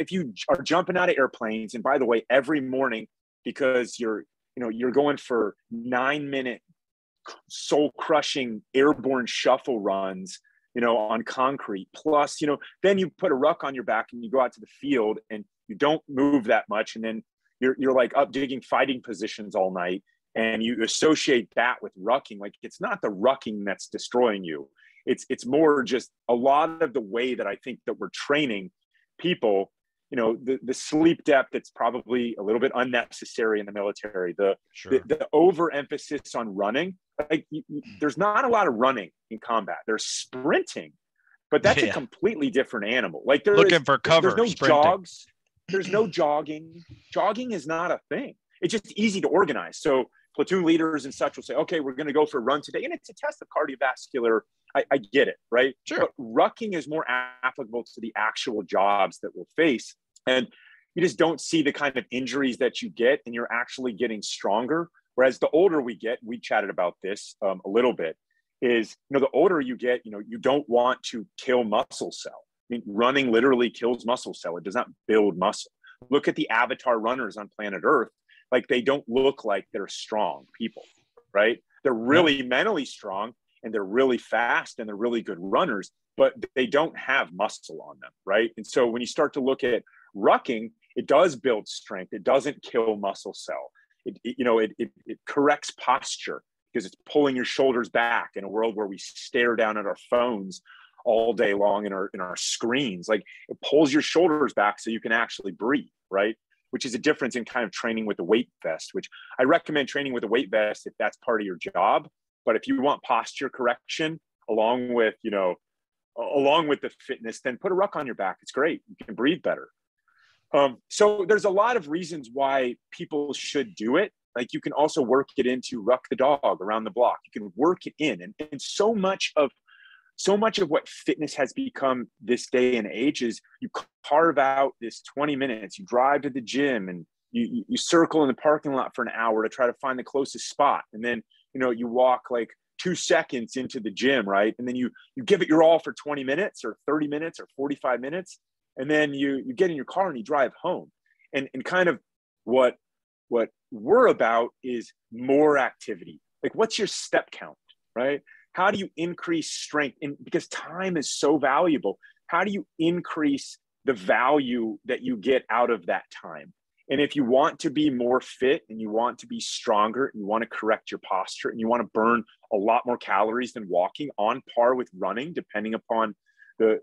Speaker 2: are jumping out of airplanes, and by the way, every morning, because you're going for 9-minute soul crushing airborne shuffle runs, on concrete, plus, then you put a ruck on your back and you go out to the field and you don't move that much. And then you're like up digging fighting positions all night. And you associate that with rucking. Like, it's not the rucking that's destroying you. It's more just a lot of the way that I think that we're training people, the sleep depth that's probably a little bit unnecessary in the military, the overemphasis on running. Like, there's not a lot of running in combat. There's sprinting, but that's a completely different animal. Like,
Speaker 1: looking for cover.
Speaker 2: There's no jogs. There's no jogging. Jogging is not a thing. It's just easy to organize. So platoon leaders and such will say, okay, we're going to go for a run today. And it's a test of cardiovascular. I get it, right?
Speaker 1: Sure.
Speaker 2: But rucking is more applicable to the actual jobs that we'll face. And you just don't see the kind of injuries that you get, and you're actually getting stronger. Whereas the older we get, we chatted about this a little bit, is, the older you get, you don't want to kill muscle cell. I mean, running literally kills muscle cell. It does not build muscle. Look at the avatar runners on planet Earth. Like, they don't look like they're strong people, right? They're really mentally strong, and they're really fast, and they're really good runners, but they don't have muscle on them, right? And so when you start to look at rucking, it does build strength. It doesn't kill muscle cell. It corrects posture because it's pulling your shoulders back in a world where we stare down at our phones all day long in our screens. Like, it pulls your shoulders back so you can actually breathe, right? Which is a difference in kind of training with the weight vest, which I recommend training with a weight vest if that's part of your job. But if you want posture correction along with the fitness, then put a ruck on your back. It's great. You can breathe better. So there's a lot of reasons why people should do it. Like you can also work it into ruck the dog around the block. You can work it in. And so much of what fitness has become this day and age is you carve out this 20 minutes, you drive to the gym and you circle in the parking lot for an hour to try to find the closest spot. And then, you walk like 2 seconds into the gym, right? And then you give it your all for 20 minutes or 30 minutes or 45 minutes. And then you get in your car and you drive home. And kind of what we're about is more activity. Like, what's your step count, right? How do you increase strength? And because time is so valuable, how do you increase the value that you get out of that time? And if you want to be more fit and you want to be stronger, and you want to correct your posture and you want to burn a lot more calories than walking, on par with running, depending upon the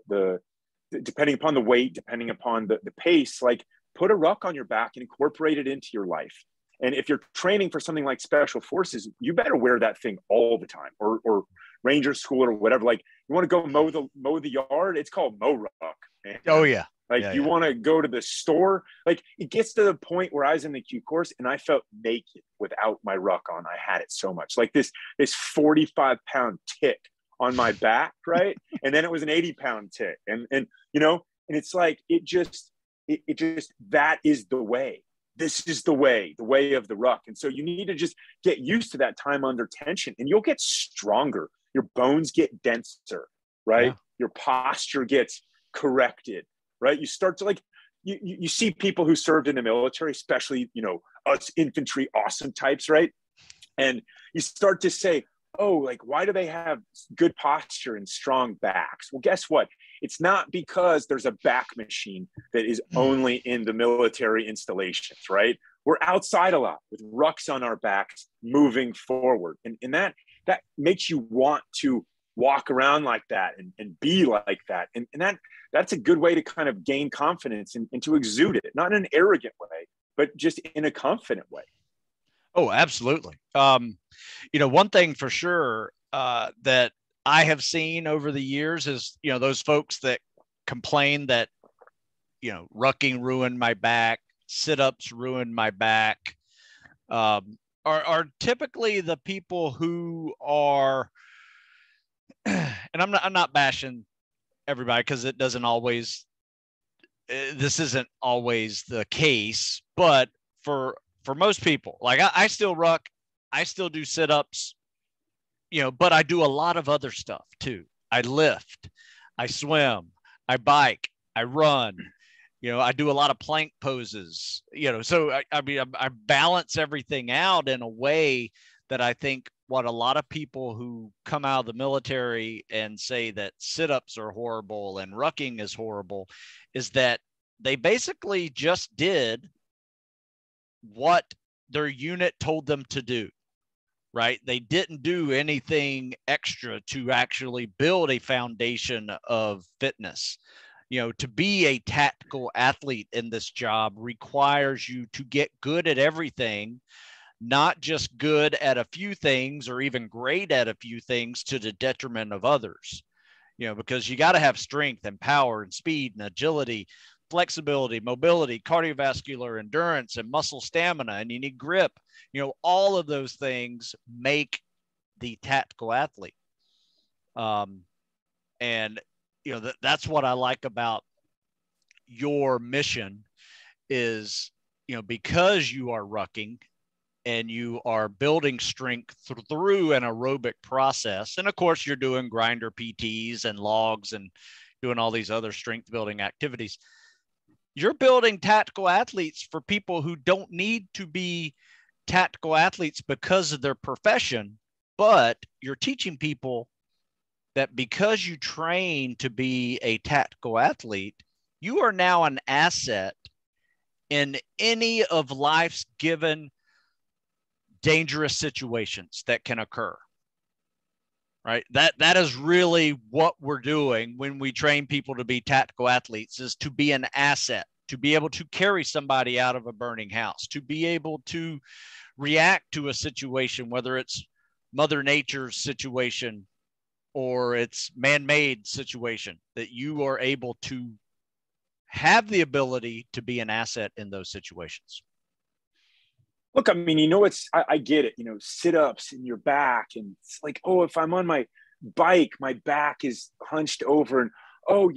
Speaker 2: weight, depending upon the pace, like put a ruck on your back and incorporate it into your life. And if you're training for something like special forces, you better wear that thing all the time, or ranger school or whatever. Like, you want to go mow the yard, it's called mow ruck, man.
Speaker 1: Oh yeah.
Speaker 2: Like, you want to go to the store. Like, it gets to the point where I was in the Q course and I felt naked without my ruck on. I had it so much, like this 45-pound tick on my back, right? And then it was an 80-pound tick, and it's like, it just that is the way. This is the way of the ruck. And so you need to just get used to that time under tension, and you'll get stronger. Your bones get denser, right? Yeah. Your posture gets corrected, right? You start to, like, you see people who served in the military, especially, us infantry awesome types, right? And you start to say, oh, like, why do they have good posture and strong backs? Well, guess what? It's not because there's a back machine that is only in the military installations, right? We're outside a lot with rucks on our backs moving forward. And that makes you want to walk around like that and be like that. And that's a good way to kind of gain confidence and to exude it, not in an arrogant way, but just in a confident way.
Speaker 1: Oh, absolutely. One thing for sure that I have seen over the years is, those folks that complain that, rucking ruined my back, sit-ups ruined my back, are typically the people who are, and I'm not bashing everybody, because it doesn't always, this isn't always the case, but for most people, like I still ruck, I still do sit-ups, but I do a lot of other stuff too. I lift, I swim, I bike, I run, I do a lot of plank poses, so I balance everything out in a way that I think what a lot of people who come out of the military and say that sit-ups are horrible and rucking is horrible is that they basically just did what their unit told them to do, right? They didn't do anything extra to actually build a foundation of fitness. To be a tactical athlete in this job requires you to get good at everything, not just good at a few things or even great at a few things to the detriment of others, because you got to have strength and power and speed and agility, flexibility, mobility, cardiovascular endurance, and muscle stamina, and you need grip. All of those things make the tactical athlete. And that's what I like about your mission is, because you are rucking and you are building strength through an aerobic process. And of course you're doing grinder PTs and logs and doing all these other strength building activities. You're building tactical athletes for people who don't need to be tactical athletes because of their profession, but you're teaching people that because you train to be a tactical athlete, you are now an asset in any of life's given dangerous situations that can occur. Right? That is really what we're doing when we train people to be tactical athletes, is to be an asset, to be able to carry somebody out of a burning house, to be able to react to a situation, whether it's Mother Nature's situation or it's man-made situation, that you are able to have the ability to be an asset in those situations.
Speaker 2: Look, I mean, I get it, sit-ups in your back. And it's like, oh, if I'm on my bike, my back is hunched over. And, oh,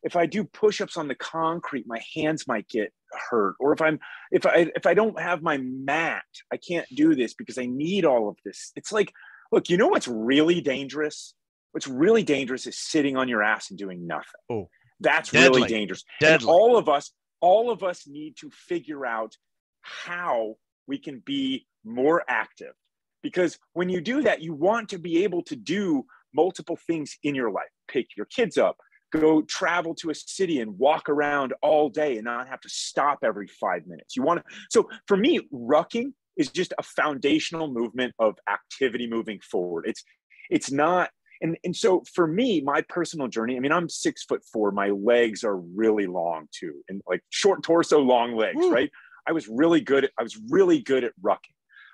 Speaker 2: if I do push-ups on the concrete, my hands might get hurt. Or if I don't have my mat, I can't do this because I need all of this. It's like, look, what's really dangerous? What's really dangerous is sitting on your ass and doing nothing.
Speaker 1: Oh,
Speaker 2: that's
Speaker 1: deadly.
Speaker 2: Really dangerous.
Speaker 1: Deadly.
Speaker 2: And all of us need to figure out how we can be more active, because when you do that, you want to be able to do multiple things in your life. Pick your kids up, go travel to a city and walk around all day and not have to stop every 5 minutes. So for me, rucking is just a foundational movement of activity moving forward. It's not. And so for me, my personal journey, I mean, I'm 6'4". My legs are really long too. And like short torso, long legs,
Speaker 1: Woo.
Speaker 2: Right? I was really good at rucking.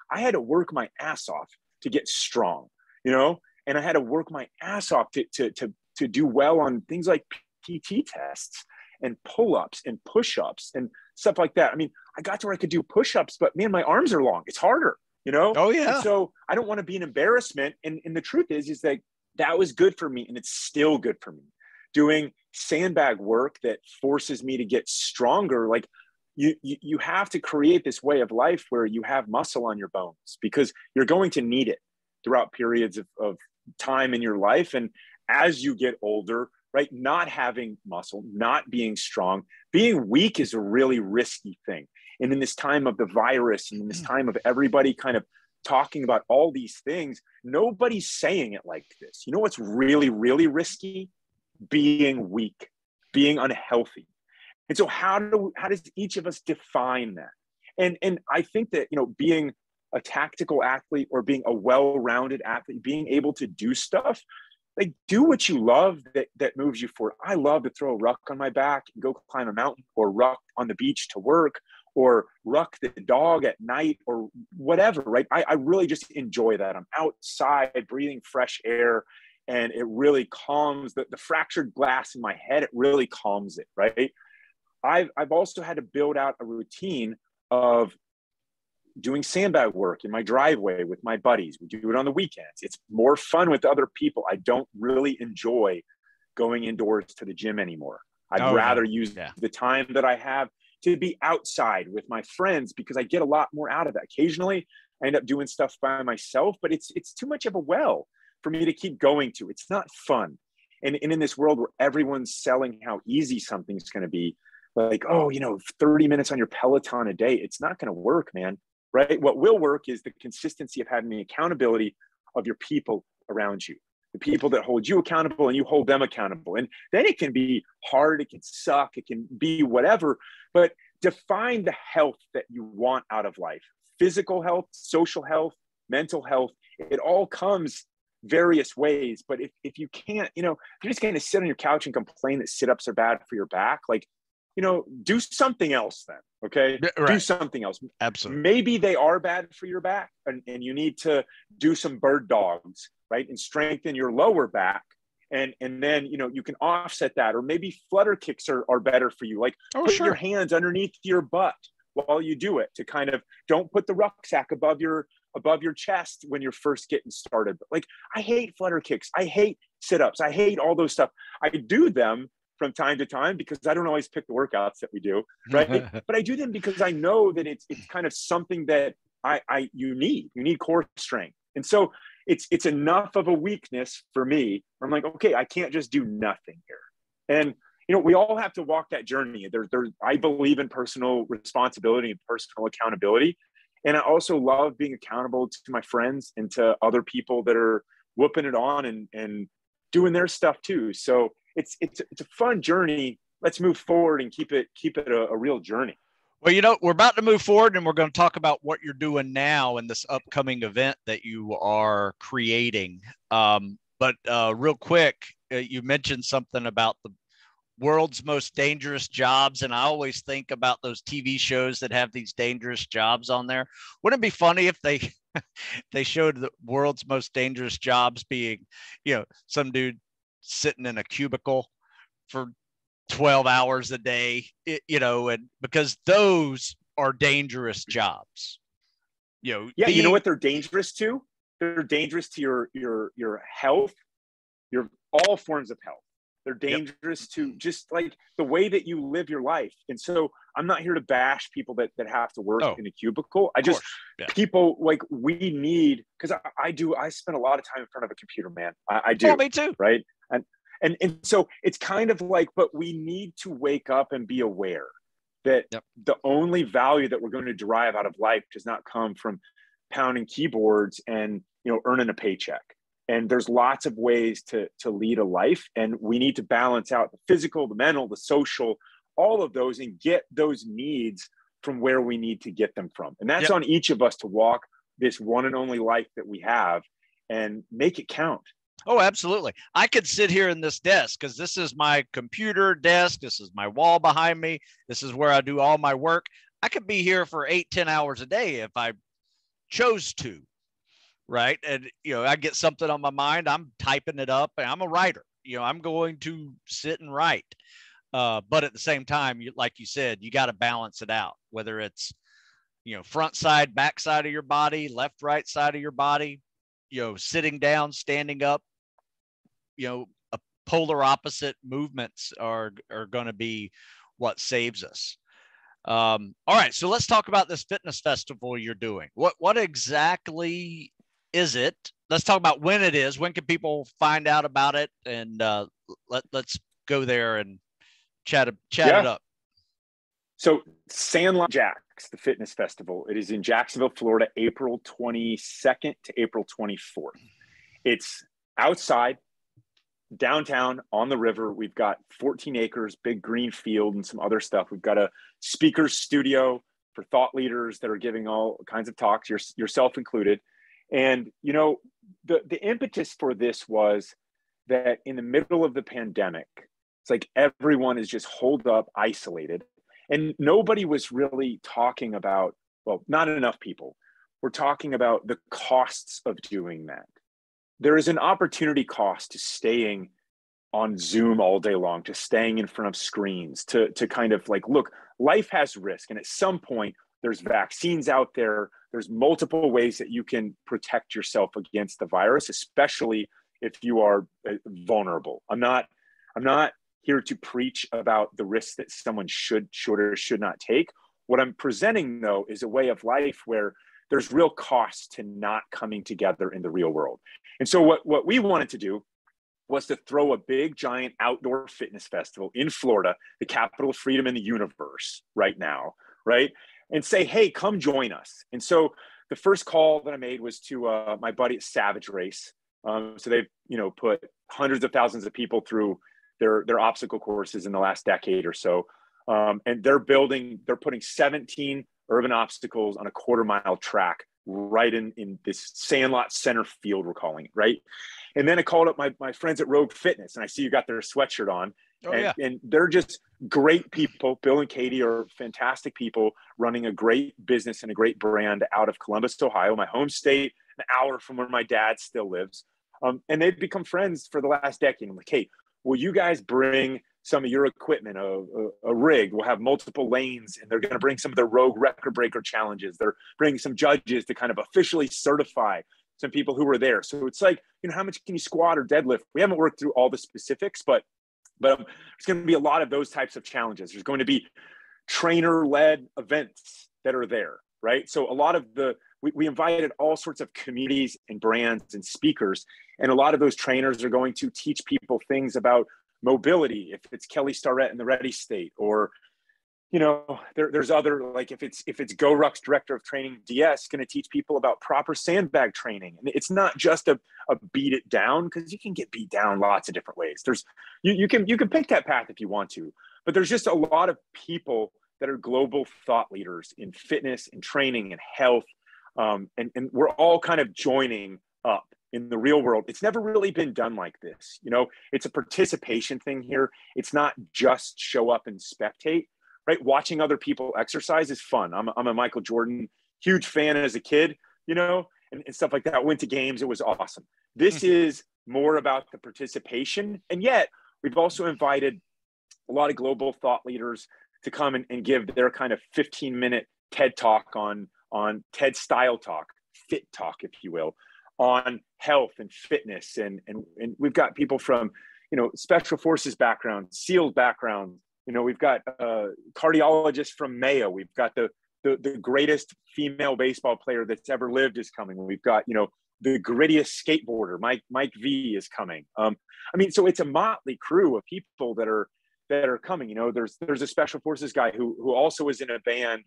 Speaker 2: I had to work my ass off to get strong, and I had to work my ass off to do well on things like PT tests and pull-ups and push-ups and stuff like that. I mean, I got to where I could do push-ups, but man, my arms are long. It's harder,
Speaker 1: Oh yeah.
Speaker 2: And so I don't want to be an embarrassment. And the truth is that was good for me. And it's still good for me. Doing sandbag work that forces me to get stronger. Like you have to create this way of life where you have muscle on your bones, because you're going to need it throughout periods of time in your life. And as you get older, right, not having muscle, not being strong, being weak is a really risky thing. And in this time of the virus and in this time of everybody kind of talking about all these things, nobody's saying it like this. You know what's really, really risky? Being weak, being unhealthy. And so how does each of us define that? And I think that, being a tactical athlete or being a well-rounded athlete, being able to do stuff, like do what you love that moves you forward. I love to throw a ruck on my back and go climb a mountain, or ruck on the beach to work, or ruck the dog at night, or whatever, right? I really just enjoy that. I'm outside breathing fresh air, and it really calms the fractured glass in my head. It really calms it, right? I've also had to build out a routine of doing sandbag work in my driveway with my buddies. We do it on the weekends. It's more fun with other people. I don't really enjoy going indoors to the gym anymore. I'd rather use the time that I have to be outside with my friends, because I get a lot more out of that. Occasionally, I end up doing stuff by myself, but it's too much of a well for me to keep going to. It's not fun. And in this world where everyone's selling how easy something's going to be, like, 30 minutes on your Peloton a day, it's not going to work, man. Right? What will work is the consistency of having the accountability of your people around you, the people that hold you accountable and you hold them accountable. And then it can be hard, it can suck, it can be whatever, but define the health that you want out of life. Physical health, social health, mental health, it all comes various ways. But if you can't, if you're just going to sit on your couch and complain that sit-ups are bad for your back, like, do something else then. Okay.
Speaker 1: Right.
Speaker 2: Do something else.
Speaker 1: Absolutely.
Speaker 2: Maybe they are bad for your back, and you need to do some bird dogs, right? And strengthen your lower back. And then, you can offset that. Or maybe flutter kicks are better for you. Like put your hands underneath your butt while you do it, to kind of, don't put the rucksack above your chest when you're first getting started. But like, I hate flutter kicks. I hate sit-ups. I hate all those stuff. I do them from time to time because I don't always pick the workouts that we do, right? But I do them because I know that it's kind of something that you need core strength. And so it's enough of a weakness for me. I'm like, okay, I can't just do nothing here. And, we all have to walk that journey. I believe in personal responsibility and personal accountability. And I also love being accountable to my friends and to other people that are whooping it on and doing their stuff too. So it's a fun journey. Let's move forward and keep it a real journey.
Speaker 1: Well, we're about to move forward, and we're going to talk about what you're doing now in this upcoming event that you are creating. But real quick, you mentioned something about the world's most dangerous jobs, and I always think about those TV shows that have these dangerous jobs on there. Wouldn't it be funny if they showed the world's most dangerous jobs being, some dude sitting in a cubicle for 12 hours a day, and because those are dangerous jobs.
Speaker 2: Yeah, you know what they're dangerous to? They're dangerous to your health, your all forms of health. They're dangerous to just like the way that you live your life. And so I'm not here to bash people that have to work in a cubicle. People like we need, because I spend a lot of time in front of a computer, man. I do.
Speaker 1: Oh, me too.
Speaker 2: Right. And so it's kind of like, but we need to wake up and be aware that the only value that we're going to derive out of life does not come from pounding keyboards and, earning a paycheck. And there's lots of ways to lead a life. And we need to balance out the physical, the mental, the social, all of those, and get those needs from where we need to get them from. And that's on each of us to walk this one and only life that we have and make it count.
Speaker 1: Oh, absolutely. I could sit here in this desk because this is my computer desk. This is my wall behind me. This is where I do all my work. I could be here for 8-10 hours a day if I chose to. Right. And, I get something on my mind. I'm typing it up, and I'm a writer. I'm going to sit and write. But at the same time, like you said, you got to balance it out, whether it's, front side, back side of your body, left, right side of your body, sitting down, standing up, a polar opposite movements are going to be what saves us. All right. So let's talk about this fitness festival you're doing. What exactly is it? Let's talk about when it is. When can people find out about it? And let's go there and chat it up.
Speaker 2: So Sandlot Jacks, the fitness festival, it is in Jacksonville, Florida, April 22nd to April 24th. It's outside, downtown on the river. We've got 14 acres, big green field, and some other stuff. We've got a speaker's studio for thought leaders that are giving all kinds of talks, yourself included. And, the impetus for this was that in the middle of the pandemic, it's like everyone is just holed up, isolated. And nobody was really talking about, well, not enough people were talking about the costs of doing that. There is an opportunity cost to staying on Zoom all day long, to staying in front of screens, to kind of like, look, life has risk. And at some point, there's vaccines out there. There's multiple ways that you can protect yourself against the virus, especially if you are vulnerable. I'm not here to preach about the risks that someone should or should not take. What I'm presenting, though, is a way of life where there's real costs to not coming together in the real world. And so what we wanted to do was to throw a big, giant outdoor fitness festival in Florida, the capital of freedom in the universe right now, right? And say, hey, come join us. And so the first call that I made was to my buddy at Savage Race. So they've, put hundreds of thousands of people through their obstacle courses in the last decade or so. And they're putting 17 urban obstacles on a 1/4-mile track right in this Sandlot center field, we're calling it, right? And then I called up my friends at Rogue Fitness, and I see you got their sweatshirt on. And they're just great people. Bill and Katie are fantastic people running a great business and a great brand out of Columbus, Ohio, my home state, an hour from where my dad still lives. And they've become friends for the last decade. I'm like, hey, will you guys bring some of your equipment, a rig? We'll have multiple lanes, and they're going to bring some of their Rogue record breaker challenges. They're bringing some judges to kind of officially certify some people who were there. So it's like, how much can you squat or deadlift? We haven't worked through all the specifics, but there's going to be a lot of those types of challenges. There's going to be trainer-led events that are there, right? So a lot of we invited all sorts of communities and brands and speakers, and a lot of those trainers are going to teach people things about mobility. If it's Kelly Starrett in the Ready State, or there's other, like if it's GoRuck's director of training, DS, going to teach people about proper sandbag training. And it's not just a beat it down, because you can get beat down lots of different ways. You can pick that path if you want to, but there's just a lot of people that are global thought leaders in fitness and training and health. And we're all kind of joining up in the real world. It's never really been done like this. It's a participation thing here. It's not just show up and spectate. Right, watching other people exercise is fun. I'm a Michael Jordan huge fan as a kid, and stuff like that. I went to games; it was awesome. This is more about the participation, and yet we've also invited a lot of global thought leaders to come and give their kind of 15-minute TED talk on on TED Style Talk, Fit Talk, if you will, on health and fitness. And we've got people from, special forces background, SEAL background. We've got cardiologists from Mayo. We've got the greatest female baseball player that's ever lived is coming. We've got, the grittiest skateboarder, Mike V is coming. So it's a motley crew of people that are coming. There's a special forces guy who also is in a band.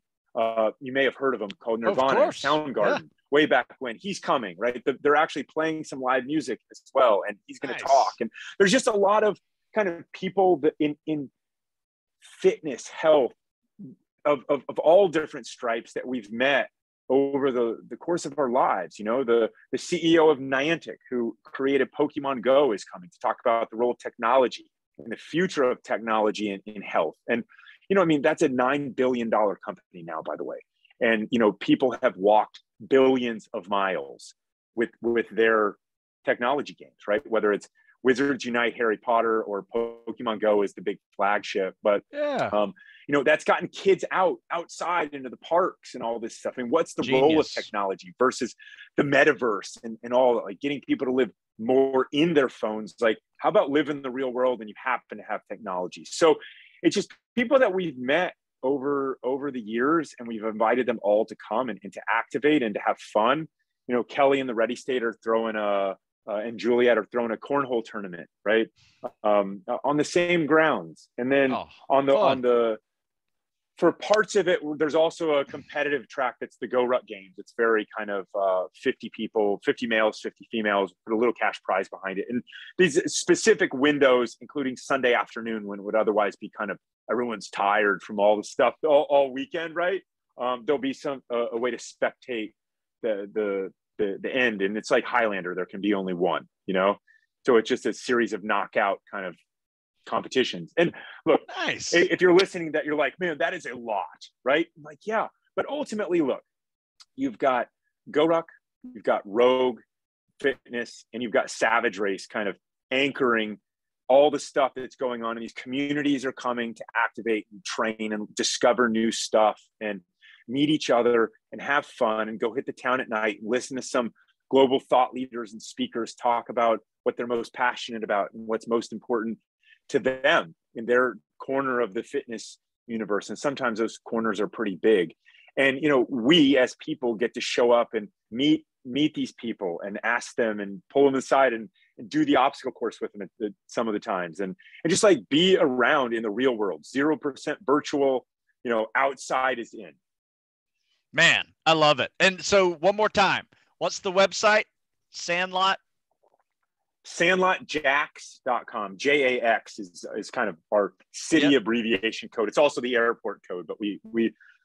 Speaker 2: You may have heard of him, called Nirvana, Soundgarden, way back when. He's coming, right? They're actually playing some live music as well, and he's going to talk. And there's just a lot of kind of people that in fitness, health, of all different stripes that we've met over the course of our lives. The CEO of Niantic, who created Pokemon Go, is coming to talk about the role of technology and the future of technology in health. And that's a $9 billion company now, by the way. And people have walked billions of miles with their technology games, right? Whether it's Wizards Unite, Harry Potter, or Pokemon Go is the big flagship. But that's gotten kids outside into the parks and all this stuff. I mean, what's the role of technology versus the metaverse and all that? Like, getting people to live more in their phones. Like, how about live in the real world and you happen to have technology? So it's just people that we've met over the years, and we've invited them all to come and to activate and to have fun. Kelly and the Ready State are throwing and Juliet are throwing a cornhole tournament, right? On the same grounds. And then for parts of it, there's also a competitive track that's the GoRuck games. It's very kind of 50 people, 50 males, 50 females, put a little cash prize behind it. And these specific windows, including Sunday afternoon, when it would otherwise be kind of everyone's tired from all the stuff all weekend, right? There'll be a way to spectate the end. And it's like Highlander, there can be only one, So it's just a series of knockout kind of competitions. And look, if you're listening, that you're like, man, that is a lot, right? I'm like, yeah. But ultimately, look, you've got GoRuck, you've got Rogue Fitness, and you've got Savage Race kind of anchoring all the stuff that's going on. And these communities are coming to activate and train and discover new stuff and meet each other and have fun and go hit the town at night and listen to some global thought leaders and speakers talk about what they're most passionate about and what's most important to them in their corner of the fitness universe. And sometimes those corners are pretty big. And, we as people get to show up and meet these people and ask them and pull them aside and do the obstacle course with them at some of the times. And just like be around in the real world, 0% virtual, outside is in.
Speaker 1: Man, I love it. And so one more time, what's the website? Sandlot?
Speaker 2: Sandlotjacks.com. JAX is kind of our city abbreviation code. It's also the airport code, but we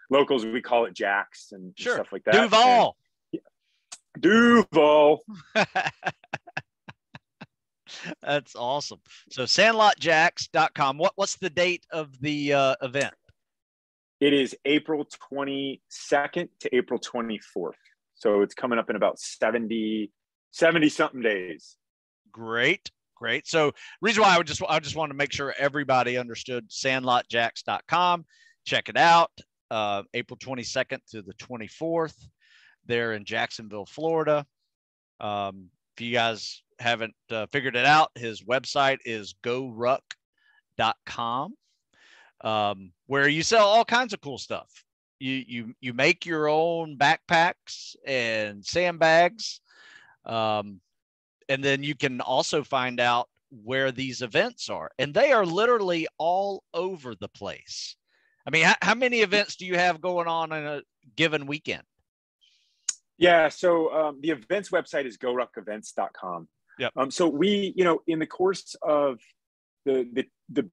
Speaker 2: locals, we call it Jacks and stuff like that.
Speaker 1: Duval.
Speaker 2: Duval.
Speaker 1: That's awesome. So sandlotjacks.com. What's the date of the event?
Speaker 2: It is April 22nd to April 24th. So it's coming up in about 70 something days. Great.
Speaker 1: So reason why I just wanted to make sure everybody understood sandlotjacks.com. Check it out. April 22nd to the 24th there in Jacksonville, Florida. If you guys haven't figured it out, his website is GoRuck.com, where you sell all kinds of cool stuff. You make your own backpacks and sandbags. And then you can also find out where these events are. And they are literally all over the place. I mean, how many events do you have going on in a given weekend?
Speaker 2: Yeah, so the events website is goruckevents.com.
Speaker 1: Yep.
Speaker 2: So we, in the course of the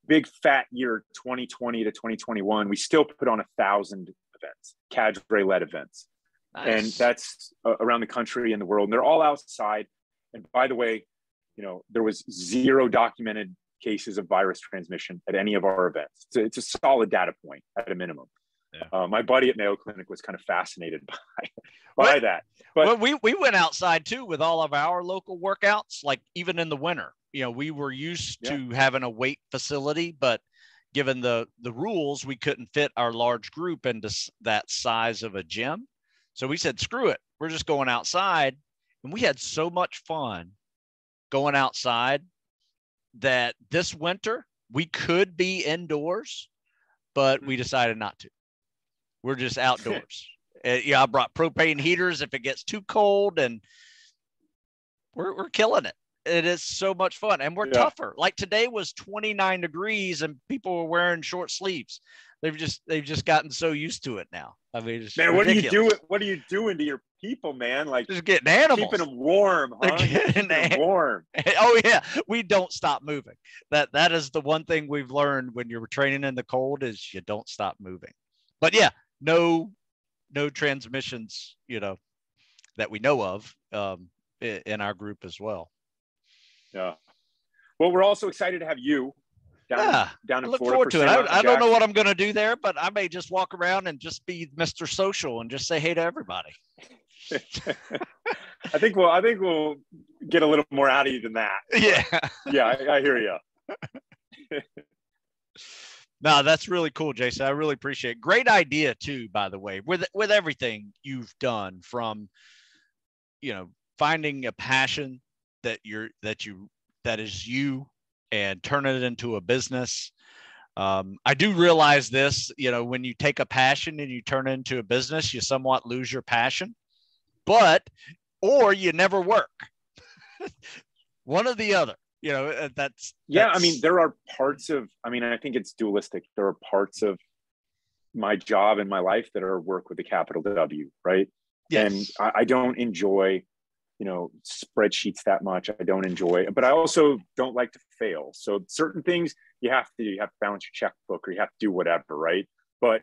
Speaker 2: big fat year 2020 to 2021, we still put on 1,000 events, cadre-led events.
Speaker 1: Nice.
Speaker 2: And that's around the country and the world. And they're all outside. And by the way, there was 0 documented cases of virus transmission at any of our events. So it's a solid data point at a minimum. Yeah. My buddy at Mayo Clinic was kind of fascinated by that. But
Speaker 1: we went outside too with all of our local workouts, like even in the winter. We were used to having a weight facility, but given the rules, we couldn't fit our large group into that size of a gym. So we said, screw it. We're just going outside. And we had so much fun going outside that this winter we could be indoors, but we decided not to. We're just outdoors. I brought propane heaters if it gets too cold, and we're killing it. It is so much fun, and we're tougher. Like today was 29 degrees and people were wearing short sleeves. They've just gotten so used to it now. I mean, it's
Speaker 2: man,
Speaker 1: ridiculous.
Speaker 2: what are you doing to your people, man? Like
Speaker 1: just getting animals,
Speaker 2: keeping them warm, huh? Keeping them warm.
Speaker 1: Oh yeah, we don't stop moving. That is the one thing we've learned when you're training in the cold is you don't stop moving. But yeah, no transmissions, that we know of in our group as well.
Speaker 2: Yeah. Well, we're also excited to have you down in
Speaker 1: I look
Speaker 2: Florida
Speaker 1: forward to it. I don't know what I'm going to do there, but I may just walk around and just be Mr. Social and just say hey to everybody.
Speaker 2: I think we'll get a little more out of you than that.
Speaker 1: Yeah.
Speaker 2: Yeah, I hear you.
Speaker 1: No, that's really cool, Jason. I really appreciate it. Great idea too, by the way, with everything you've done, from, finding a passion that is you and turning it into a business. I do realize this, when you take a passion and you turn it into a business, you somewhat lose your passion, or you never work. One or the other. That's
Speaker 2: I mean, there are parts of, I think it's dualistic. There are parts of my job and my life that are work with a capital W, right? Yes. And I don't enjoy, spreadsheets that much. I don't enjoy it, but I also don't like to fail. So certain things you have to balance your checkbook, or you have to do whatever, right? But,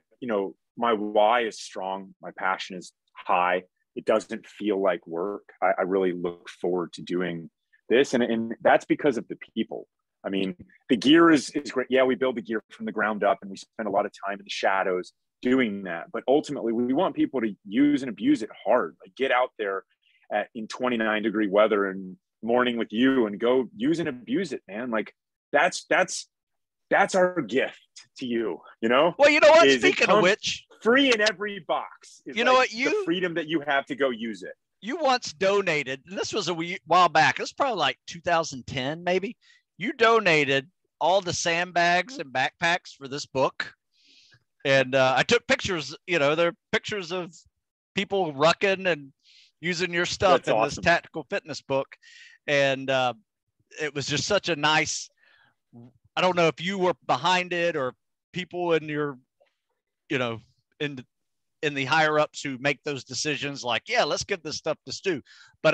Speaker 2: my why is strong. My passion is high. It doesn't feel like work. I really look forward to doing this. And that's because of the people. I mean, the gear is great. Yeah, we build the gear from the ground up and we spend a lot of time in the shadows doing that. But ultimately, we want people to use and abuse it hard. Like get out there in 29-degree weather and morning with you and go use and abuse it, man. Like that's our gift to you,
Speaker 1: Well, you know what? Speaking of which,
Speaker 2: free in every box.
Speaker 1: You know what?
Speaker 2: The freedom that you have to go use it.
Speaker 1: You once donated, and this was a while back. It was probably like 2010, maybe. You donated all the sandbags and backpacks for this book. And I took pictures, there are pictures of people rucking and using your stuff. That's in awesome. This tactical fitness book. And it was just such a nice, I don't know if you were behind it or people in your, in the higher ups who make those decisions, like, yeah, let's give this stuff to Stu. But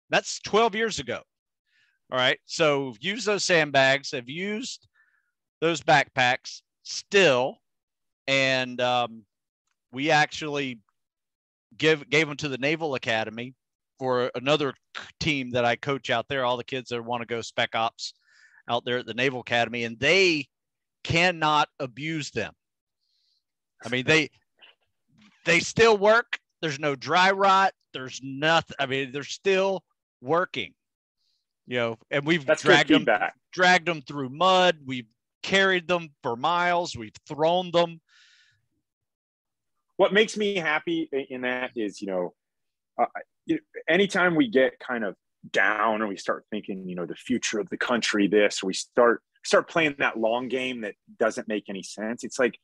Speaker 1: that's 12 years ago. All right. So use those sandbags, have used those backpacks still. And we actually gave them to the Naval Academy for another team that I coach out there. All the kids that want to go spec ops out there at the Naval Academy, and they cannot abuse them. I mean, they still work. There's no dry rot. There's nothing. I mean, they're still working, and we've dragged them through mud. We've carried them for miles. We've thrown them.
Speaker 2: What makes me happy in that is, anytime we get kind of down or we start thinking, the future of the country, or we start playing that long game that doesn't make any sense. It's like,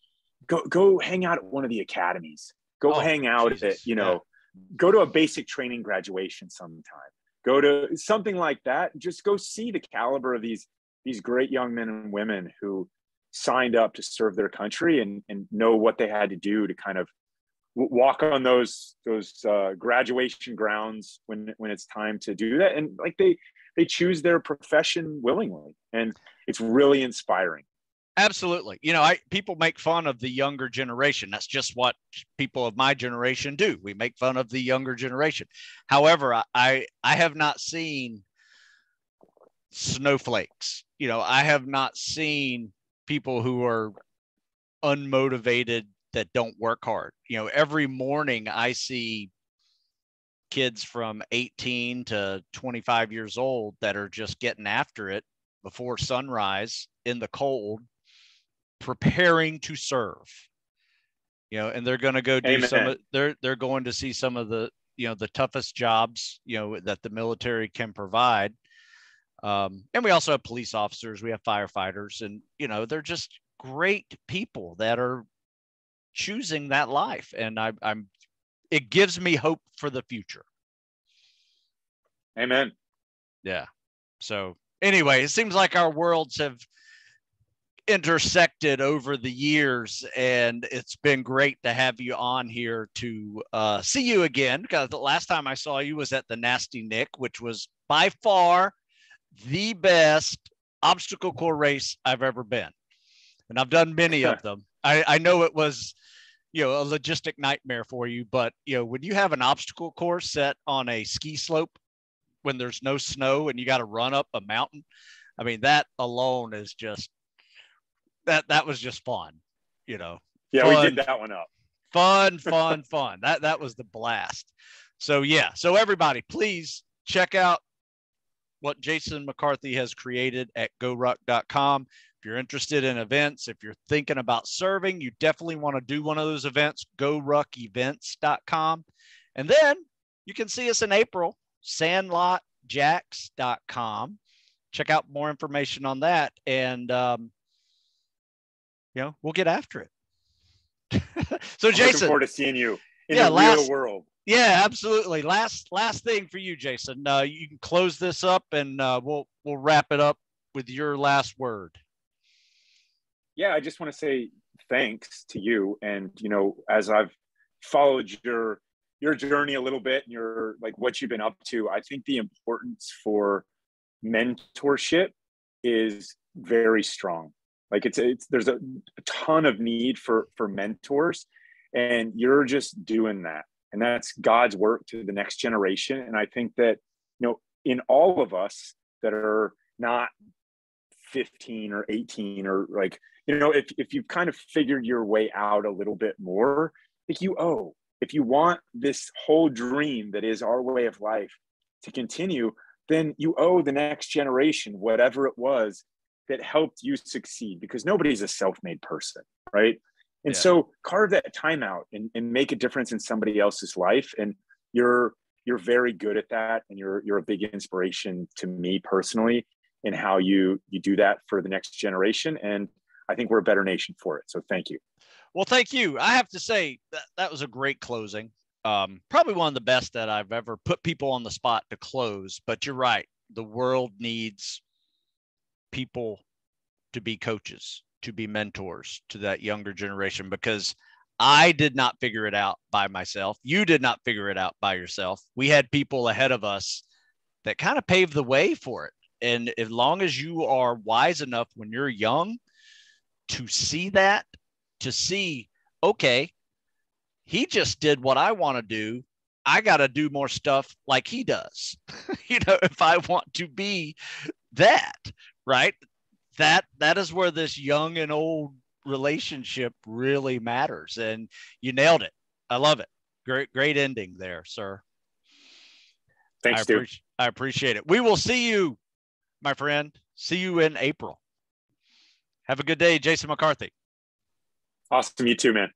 Speaker 2: go hang out at one of the academies. Hang out at, go to a basic training graduation sometime. Go to something like that. Just go see the caliber of these great young men and women who signed up to serve their country and know what they had to do to kind of walk on those graduation grounds when it's time to do that. And like they choose their profession willingly, and it's really inspiring.
Speaker 1: Absolutely. People make fun of the younger generation. That's just what people of my generation do. We make fun of the younger generation. However, I have not seen snowflakes. I have not seen people who are unmotivated that don't work hard. Every morning I see kids from 18 to 25 years old that are just getting after it before sunrise in the cold, preparing to serve. and they're going to go do
Speaker 2: Amen.
Speaker 1: they're going to see some of the, the toughest jobs, that the military can provide. And we also have police officers, we have firefighters, and, they're just great people that are choosing that life. And it gives me hope for the future.
Speaker 2: Amen.
Speaker 1: Yeah. So anyway, it seems like our worlds have intersected over the years, and it's been great to have you on here to see you again, because the last time I saw you was at the Nasty Nick, which was by far the best obstacle course race I've ever been. And I've done many of them. I know it was, a logistic nightmare for you, but, when you have an obstacle course set on a ski slope when there's no snow and you got to run up a mountain, I mean, that alone is just, that was just fun,
Speaker 2: Yeah,
Speaker 1: fun,
Speaker 2: we did that one up.
Speaker 1: Fun. That was the blast. So yeah. So everybody, please check out what Jason McCarthy has created at GoRuck.com. If you're interested in events, if you're thinking about serving, you definitely want to do one of those events, GoRuckEvents.com. And then you can see us in April, SandlotJacks.com. Check out more information on that. And, we'll get after it. So Jason,
Speaker 2: looking forward to seeing you in the real world.
Speaker 1: Yeah, absolutely. Last thing for you, Jason. You can close this up, and we'll wrap it up with your last word.
Speaker 2: Yeah, I just want to say thanks to you, and as I've followed your journey a little bit, and your what you've been up to, I think the importance for mentorship is very strong. There's a ton of need for mentors, and you're just doing that. And that's God's work to the next generation. And I think that, in all of us that are not 15 or 18 or if you've kind of figured your way out a little bit more, if you want this whole dream that is our way of life to continue, then you owe the next generation whatever it was that helped you succeed, because nobody's a self-made person, right? And so carve that time out and make a difference in somebody else's life. And you're very good at that. And you're a big inspiration to me personally in how you do that for the next generation. And I think we're a better nation for it. So thank you.
Speaker 1: Well, thank you. I have to say that was a great closing. Probably one of the best that I've ever put people on the spot to close. But you're right. The world needs people to be coaches, to be mentors to that younger generation, because I did not figure it out by myself. You did not figure it out by yourself. We had people ahead of us that kind of paved the way for it. And as long as you are wise enough when you're young to see that, to see, okay, he just did what I want to do, I got to do more stuff like he does, if I want to be that, right? That is where this young and old relationship really matters. And you nailed it. I love it. Great ending there, sir.
Speaker 2: Thanks, Stu.
Speaker 1: I appreciate it. We will see you, my friend. See you in April. Have a good day, Jason McCarthy.
Speaker 2: Awesome. You too, man.